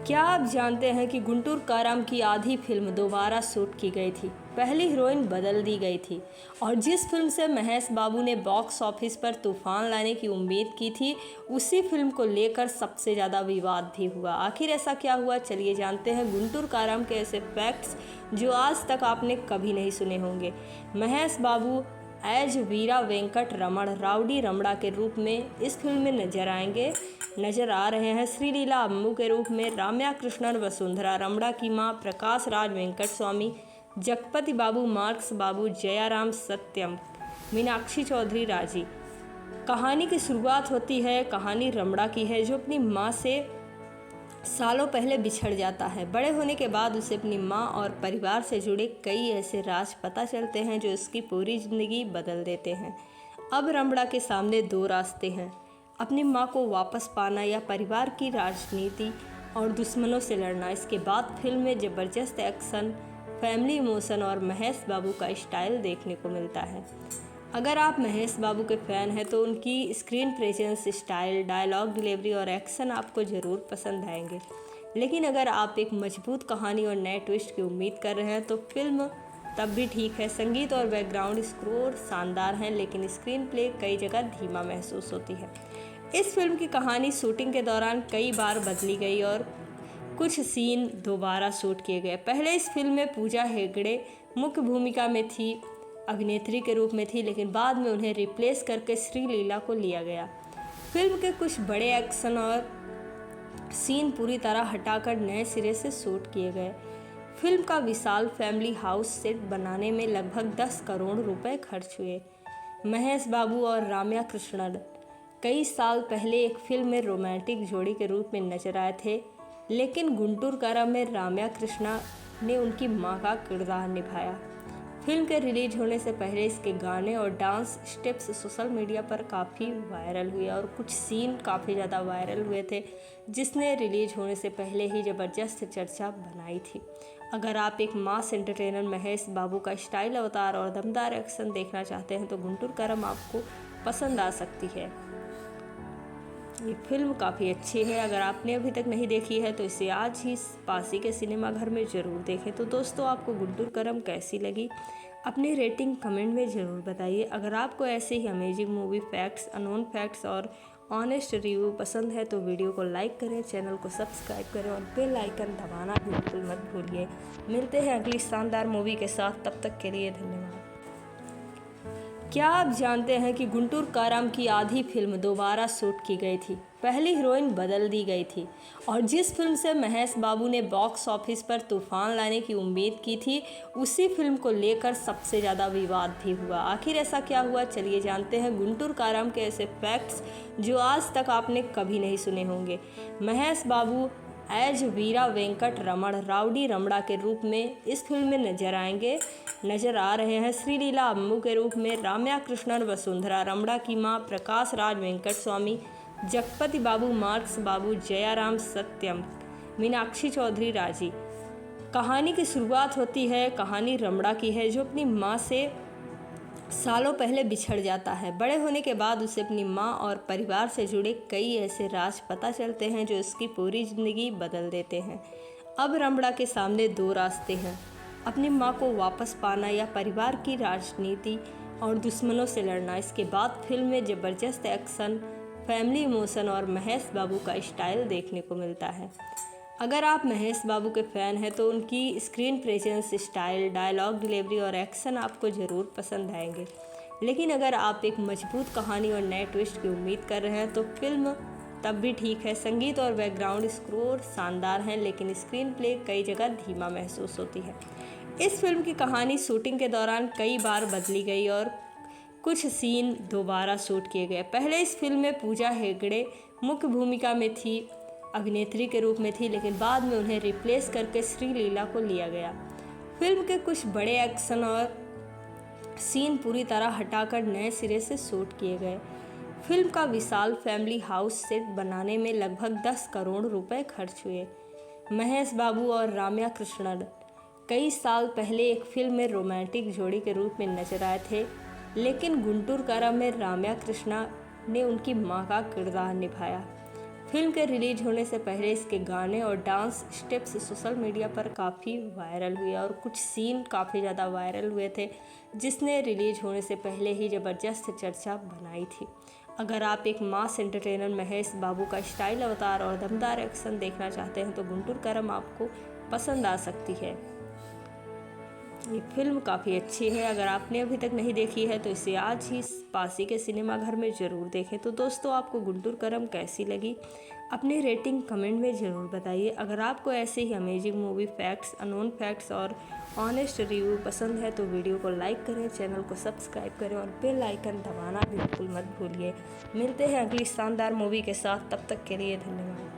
क्या आप जानते हैं कि गुंटूर काराम की आधी फिल्म दोबारा शूट की गई थी? पहली हीरोइन बदल दी गई थी और जिस फिल्म से महेश बाबू ने बॉक्स ऑफिस पर तूफान लाने की उम्मीद की थी, उसी फिल्म को लेकर सबसे ज़्यादा विवाद भी हुआ। आखिर ऐसा क्या हुआ, चलिए जानते हैं गुंटूर काराम के ऐसे फैक्ट्स जो आज तक आपने कभी नहीं सुने होंगे। महेश बाबू एज वीरा वेंकट रमण राउडी रमड़ा के रूप में इस फिल्म में नजर आ रहे हैं। श्रीलीला अम्मू के रूप में राम्या कृष्णन, वसुंधरा रमड़ा की मां, प्रकाश राज वेंकट स्वामी, जगपति बाबू, मार्क्स बाबू, जयाराम सत्यम, मीनाक्षी चौधरी राजी। कहानी की शुरुआत होती है, कहानी रमड़ा की है जो अपनी माँ से सालों पहले बिछड़ जाता है। बड़े होने के बाद उसे अपनी माँ और परिवार से जुड़े कई ऐसे राज पता चलते हैं जो उसकी पूरी ज़िंदगी बदल देते हैं। अब रमड़ा के सामने दो रास्ते हैं, अपनी माँ को वापस पाना या परिवार की राजनीति और दुश्मनों से लड़ना। इसके बाद फिल्म में ज़बरदस्त एक्शन, फैमिली इमोशन और महेश बाबू का स्टाइल देखने को मिलता है। अगर आप महेश बाबू के फ़ैन हैं तो उनकी screen presence, style, dialogue delivery और एक्शन आपको ज़रूर पसंद आएंगे। लेकिन अगर आप एक मजबूत कहानी और नए ट्विस्ट की उम्मीद कर रहे हैं तो फिल्म तब भी ठीक है। संगीत और बैकग्राउंड स्कोर शानदार हैं, लेकिन स्क्रीन प्ले कई जगह धीमा महसूस होती है। इस फिल्म की कहानी शूटिंग के दौरान कई बार बदली गई और कुछ सीन दोबारा शूट किए गए। पहले इस फिल्म में पूजा हेगड़े मुख्य भूमिका में थी, अभिनेत्री के रूप में थी, लेकिन बाद में उन्हें रिप्लेस करके श्रीलीला को लिया गया। फिल्म के कुछ बड़े एक्शन और सीन पूरी तरह हटाकर नए सिरे से शूट किए गए। फिल्म का विशाल फैमिली हाउस सेट बनाने में लगभग 10 करोड़ रुपए खर्च हुए। महेश बाबू और राम्या कृष्णन कई साल पहले एक फिल्म में रोमांटिक जोड़ी के रूप में नजर आए थे, लेकिन गुंटूर कारा में राम्या कृष्णा ने उनकी मां का किरदार निभाया। फिल्म के रिलीज होने से पहले इसके गाने और डांस स्टेप्स सोशल मीडिया पर काफ़ी वायरल हुए और कुछ सीन काफ़ी ज़्यादा वायरल हुए थे, जिसने रिलीज होने से पहले ही ज़बरदस्त चर्चा बनाई थी। अगर आप एक मास एंटरटेनर महेश बाबू का स्टाइल अवतार और दमदार एक्शन देखना चाहते हैं तो गुंटूर करम आपको पसंद आ सकती है। ये फिल्म काफ़ी अच्छी है। अगर आपने अभी तक नहीं देखी है तो इसे आज ही पास ही के सिनेमा घर में ज़रूर देखें। तो दोस्तों, आपको गुंटूर करम कैसी लगी अपनी रेटिंग कमेंट में ज़रूर बताइए। अगर आपको ऐसे ही amazing movie facts, unknown facts और ऑनेस्ट रिव्यू पसंद है तो वीडियो को लाइक करें, चैनल को सब्सक्राइब करें और बेल आइकन दबाना बिल्कुल मत भूलिए। मिलते हैं अगली शानदार मूवी के साथ, तब तक के लिए धन्यवाद। क्या आप जानते हैं कि गुंटूर काराम की आधी फिल्म दोबारा शूट की गई थी? पहली हीरोइन बदल दी गई थी और जिस फिल्म से महेश बाबू ने बॉक्स ऑफिस पर तूफान लाने की उम्मीद की थी, उसी फिल्म को लेकर सबसे ज़्यादा विवाद भी हुआ। आखिर ऐसा क्या हुआ, चलिए जानते हैं गुंटूर काराम के ऐसे फैक्ट्स जो आज तक आपने कभी नहीं सुने होंगे। महेश बाबू एज वीरा वेंकट रमण राउडी रमड़ा के रूप में इस फिल्म में नजर आ रहे हैं। श्रीलीला अम्मू के रूप में, राम्या कृष्णन वसुंधरा रमड़ा की मां, प्रकाश राज वेंकट स्वामी, जगपति बाबू, मार्क्स बाबू, जयाराम सत्यम, मीनाक्षी चौधरी राजी। कहानी की शुरुआत होती है, कहानी रमड़ा की है जो अपनी माँ से सालों पहले बिछड़ जाता है। बड़े होने के बाद उसे अपनी माँ और परिवार से जुड़े कई ऐसे राज पता चलते हैं जो उसकी पूरी ज़िंदगी बदल देते हैं। अब रमड़ा के सामने दो रास्ते हैं, अपनी माँ को वापस पाना या परिवार की राजनीति और दुश्मनों से लड़ना। इसके बाद फिल्म में ज़बरदस्त एक्शन, फैमिली इमोशन और महेश बाबू का स्टाइल देखने को मिलता है। अगर आप महेश बाबू के फ़ैन हैं तो उनकी screen presence, style, dialogue delivery और एक्शन आपको ज़रूर पसंद आएंगे। लेकिन अगर आप एक मजबूत कहानी और नए ट्विस्ट की उम्मीद कर रहे हैं तो फिल्म तब भी ठीक है। संगीत और बैकग्राउंड स्कोर शानदार हैं, लेकिन स्क्रीन प्ले कई जगह धीमा महसूस होती है। इस फिल्म की कहानी शूटिंग के दौरान कई बार बदली गई और कुछ सीन दोबारा शूट किए गए। पहले इस फिल्म में पूजा हेगड़े मुख्य भूमिका में थी, अभिनेत्री के रूप में थी, लेकिन बाद में उन्हें रिप्लेस करके श्रीलीला को लिया गया। फिल्म के कुछ बड़े एक्शन और सीन पूरी तरह हटाकर नए सिरे से शूट किए गए। फिल्म का विशाल फैमिली हाउस सेट बनाने में लगभग 10 करोड़ रुपए खर्च हुए। महेश बाबू और राम्या कृष्णन कई साल पहले एक फिल्म में रोमांटिक जोड़ी के रूप में नजर आए थे, लेकिन गुंटूर कारा में राम्या कृष्णा ने उनकी मां का किरदार निभाया। फिल्म के रिलीज होने से पहले इसके गाने और डांस स्टेप्स सोशल मीडिया पर काफ़ी वायरल हुए और कुछ सीन काफ़ी ज़्यादा वायरल हुए थे, जिसने रिलीज होने से पहले ही ज़बरदस्त चर्चा बनाई थी। अगर आप एक मास एंटरटेनर महेश बाबू का स्टाइल अवतार और दमदार एक्शन देखना चाहते हैं तो गुंटूर करम आपको पसंद आ सकती है। ये फिल्म काफ़ी अच्छी है। अगर आपने अभी तक नहीं देखी है तो इसे आज ही पास ही के सिनेमा घर में ज़रूर देखें। तो दोस्तों, आपको गुंटूर करम कैसी लगी अपनी रेटिंग कमेंट में ज़रूर बताइए। अगर आपको ऐसे ही amazing movie facts, unknown facts और ऑनेस्ट रिव्यू पसंद है तो वीडियो को लाइक करें, चैनल को सब्सक्राइब करें और बेल आइकन दबाना बिल्कुल मत भूलिए। मिलते हैं अगली शानदार मूवी के साथ, तब तक के लिए धन्यवाद।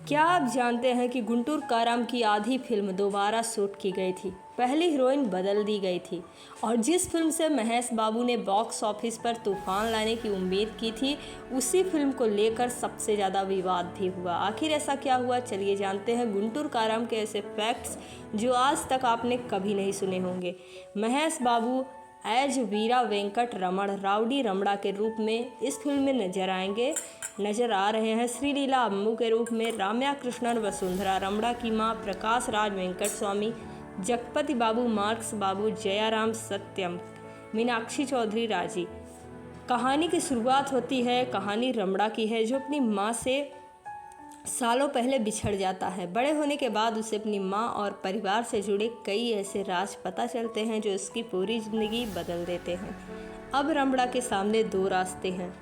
क्या आप जानते हैं कि गुंटूर काराम की आधी फिल्म दोबारा शूट की गई थी। पहली हीरोइन बदल दी गई थी और जिस फिल्म से महेश बाबू ने बॉक्स ऑफिस पर तूफान लाने की उम्मीद की थी, उसी फिल्म को लेकर सबसे ज़्यादा विवाद भी हुआ। आखिर ऐसा क्या हुआ, चलिए जानते हैं गुंटूर काराम के ऐसे फैक्ट्स जो आज तक आपने कभी नहीं सुने होंगे। महेश बाबू एज वीरा वेंकट रमण राउडी रमड़ा के रूप में इस फिल्म में नजर आ रहे हैं। श्रीलीला अम्मू के रूप में राम्या कृष्णन, वसुंधरा रमड़ा की मां, प्रकाश राज वेंकट स्वामी, जगपति बाबू, मार्क्स बाबू, जयाराम सत्यम, मीनाक्षी चौधरी राजी। कहानी की शुरुआत होती है, कहानी रमड़ा की है जो अपनी मां से सालों पहले बिछड़ जाता है। बड़े होने के बाद उसे अपनी मां और परिवार से जुड़े कई ऐसे राज पता चलते हैं जो उसकी पूरी ज़िंदगी बदल देते हैं। अब रमड़ा के सामने दो रास्ते हैं,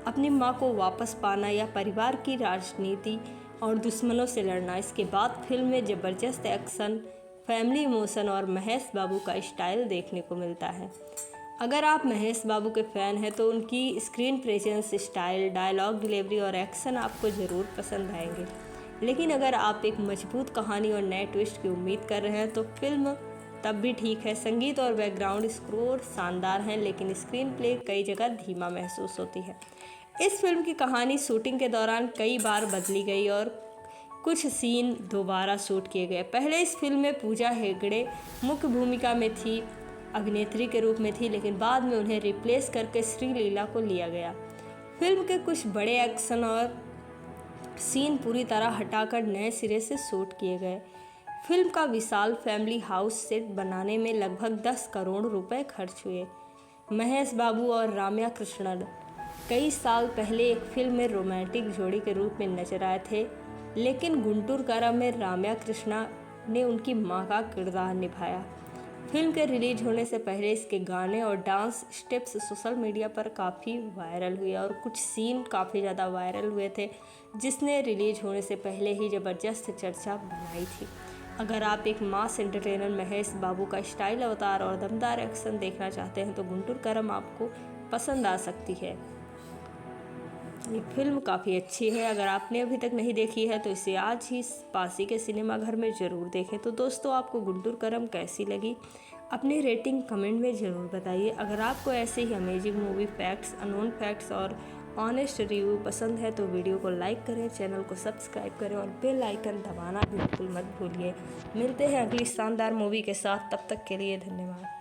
अपनी मां को वापस पाना या परिवार की राजनीति और दुश्मनों से लड़ना। इसके बाद फिल्म में ज़बरदस्त एक्शन, फैमिली इमोशन और महेश बाबू का स्टाइल देखने को मिलता है। अगर आप महेश बाबू के फ़ैन हैं तो उनकी screen presence, style, dialogue delivery और एक्शन आपको ज़रूर पसंद आएंगे। लेकिन अगर आप एक मजबूत कहानी और नए ट्विस्ट की उम्मीद कर रहे हैं तो फिल्म तब भी ठीक है। संगीत और बैकग्राउंड स्कोर शानदार हैं, लेकिन स्क्रीन प्ले कई जगह धीमा महसूस होती है। इस फिल्म की कहानी शूटिंग के दौरान कई बार बदली गई और कुछ सीन दोबारा शूट किए गए। पहले इस फिल्म में पूजा हेगड़े मुख्य भूमिका में थी, अभिनेत्री के रूप में थी, लेकिन बाद में उन्हें रिप्लेस करके श्रीलीला को लिया गया। फिल्म के कुछ बड़े एक्शन और सीन पूरी तरह हटाकर नए सिरे से शूट किए गए। फिल्म का विशाल फैमिली हाउस सेट बनाने में लगभग 10 करोड़ रुपए खर्च हुए। महेश बाबू और राम्या कृष्णन कई साल पहले एक फिल्म में रोमांटिक जोड़ी के रूप में नजर आए थे, लेकिन गुंटूर काराम में राम्या कृष्णा ने उनकी मां का किरदार निभाया। फिल्म के रिलीज होने से पहले इसके गाने और डांस स्टेप्स सोशल मीडिया पर काफ़ी वायरल हुए और कुछ सीन काफ़ी ज़्यादा वायरल हुए थे, जिसने रिलीज होने से पहले ही ज़बरदस्त चर्चा बनाई थी। अगर आप एक मास एंटरटेनर महेश बाबू का स्टाइल अवतार और दमदार एक्शन देखना चाहते हैं तो गुंटूर काराम आपको पसंद आ सकती है। ये फिल्म काफ़ी अच्छी है। अगर आपने अभी तक नहीं देखी है तो इसे आज ही पासी के सिनेमा घर में ज़रूर देखें। तो दोस्तों, आपको गुंटूर काराम कैसी लगी, अपनी रेटिंग कमेंट में ज़रूर बताइए। अगर आपको ऐसे ही amazing movie facts, unknown facts और ऑनेस्ट रिव्यू पसंद है तो वीडियो को लाइक करें, चैनल को सब्सक्राइब करें और बेल आइकन दबाना बिल्कुल मत भूलिए। मिलते हैं अगली शानदार मूवी के साथ, तब तक के लिए धन्यवाद।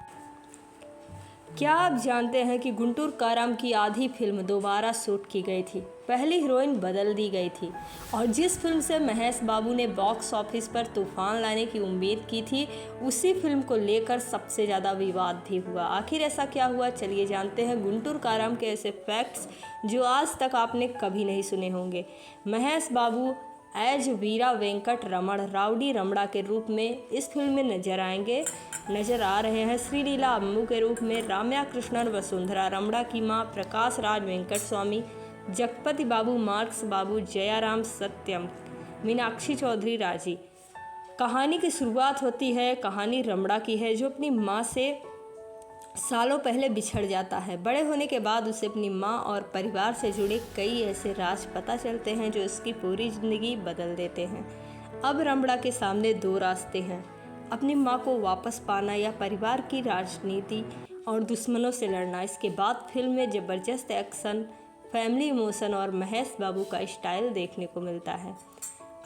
क्या आप जानते हैं कि गुंटूर काराम की आधी फिल्म दोबारा शूट की गई थी। पहली हीरोइन बदल दी गई थी और जिस फिल्म से महेश बाबू ने बॉक्स ऑफिस पर तूफान लाने की उम्मीद की थी, उसी फिल्म को लेकर सबसे ज़्यादा विवाद भी हुआ। आखिर ऐसा क्या हुआ, चलिए जानते हैं गुंटूर काराम के ऐसे फैक्ट्स जो आज तक आपने कभी नहीं सुने होंगे। महेश बाबू एज वीरा वेंकट रमण राउडी रमड़ा के रूप में इस फिल्म में नजर आ रहे हैं। श्रीलीला अम्मू के रूप में राम्या कृष्णन, वसुंधरा रमड़ा की मां, प्रकाश राज वेंकट स्वामी, जगपति बाबू, मार्क्स बाबू, जयाराम सत्यम, मीनाक्षी चौधरी राजी। कहानी की शुरुआत होती है, कहानी रमड़ा की है जो अपनी मां से सालों पहले बिछड़ जाता है। बड़े होने के बाद उसे अपनी मां और परिवार से जुड़े कई ऐसे राज पता चलते हैं जो उसकी पूरी ज़िंदगी बदल देते हैं। अब रमड़ा के सामने दो रास्ते हैं, अपनी मां को वापस पाना या परिवार की राजनीति और दुश्मनों से लड़ना। इसके बाद फिल्म में ज़बरदस्त एक्शन, फैमिली इमोशन और महेश बाबू का स्टाइल देखने को मिलता है।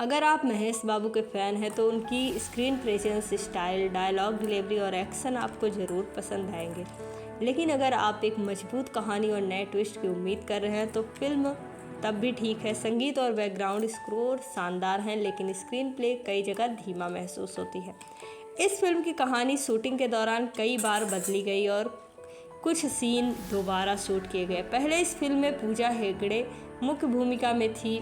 अगर आप महेश बाबू के फ़ैन हैं तो उनकी screen presence, style, dialogue delivery और एक्शन आपको ज़रूर पसंद आएंगे। लेकिन अगर आप एक मजबूत कहानी और नए ट्विस्ट की उम्मीद कर रहे हैं तो फिल्म तब भी ठीक है। संगीत और बैकग्राउंड स्कोर शानदार हैं, लेकिन स्क्रीन प्ले कई जगह धीमा महसूस होती है। इस फिल्म की कहानी शूटिंग के दौरान कई बार बदली गई और कुछ सीन दोबारा शूट किए गए। पहले इस फिल्म में पूजा हेगड़े मुख्य भूमिका में थी,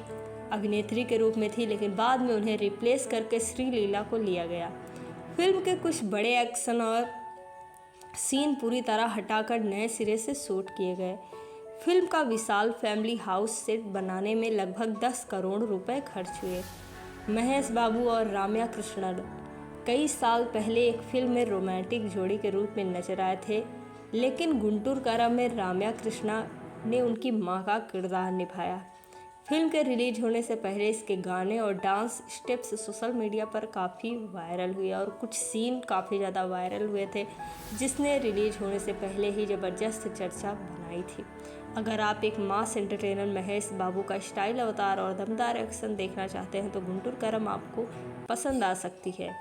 अभिनेत्री के रूप में थी, लेकिन बाद में उन्हें रिप्लेस करके श्रीलीला को लिया गया। फिल्म के कुछ बड़े एक्शन और सीन पूरी तरह हटाकर नए सिरे से शूट किए गए। फिल्म का विशाल फैमिली हाउस सेट बनाने में लगभग 10 करोड़ रुपए खर्च हुए। महेश बाबू और राम्या कृष्णन कई साल पहले एक फिल्म में रोमांटिक जोड़ी के रूप में नजर आए थे, लेकिन गुंटूर कारा में राम्या कृष्णा ने उनकी मां का किरदार निभाया। फिल्म के रिलीज होने से पहले इसके गाने और डांस स्टेप्स सोशल मीडिया पर काफ़ी वायरल हुए और कुछ सीन काफ़ी ज़्यादा वायरल हुए थे, जिसने रिलीज होने से पहले ही ज़बरदस्त चर्चा बनाई थी। अगर आप एक मास एंटरटेनर महेश बाबू का स्टाइल अवतार और दमदार एक्शन देखना चाहते हैं तो गुंटूर करम आपको पसंद आ सकती है।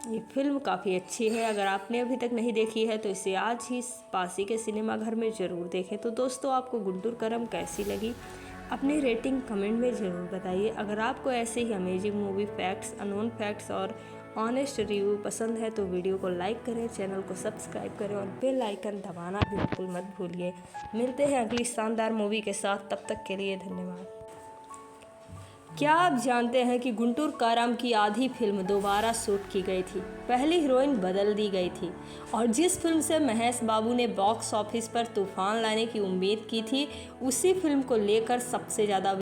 ये फिल्म काफ़ी अच्छी है। अगर आपने अभी तक नहीं देखी है तो इसे आज ही पास ही के सिनेमाघर में ज़रूर देखें। तो दोस्तों, आपको गुंटूर करम कैसी लगी अपनी रेटिंग कमेंट में ज़रूर बताइए। अगर आपको ऐसे ही amazing movie facts, unknown facts और ऑनेस्ट रिव्यू पसंद है तो वीडियो को लाइक करें, चैनल को सब्सक्राइब करें और बेल आइकन दबाना बिल्कुल मत भूलिए। मिलते हैं अगली शानदार मूवी के साथ, तब तक के लिए धन्यवाद। क्या आप जानते हैं कि गुंटूर काराम की आधी फिल्म दोबारा शूट की गई थी? पहली हीरोइन बदल दी गई थी और जिस फिल्म से महेश बाबू ने बॉक्स ऑफिस पर तूफान लाने की उम्मीद की थी, उसी फिल्म को लेकर सबसे ज़्यादा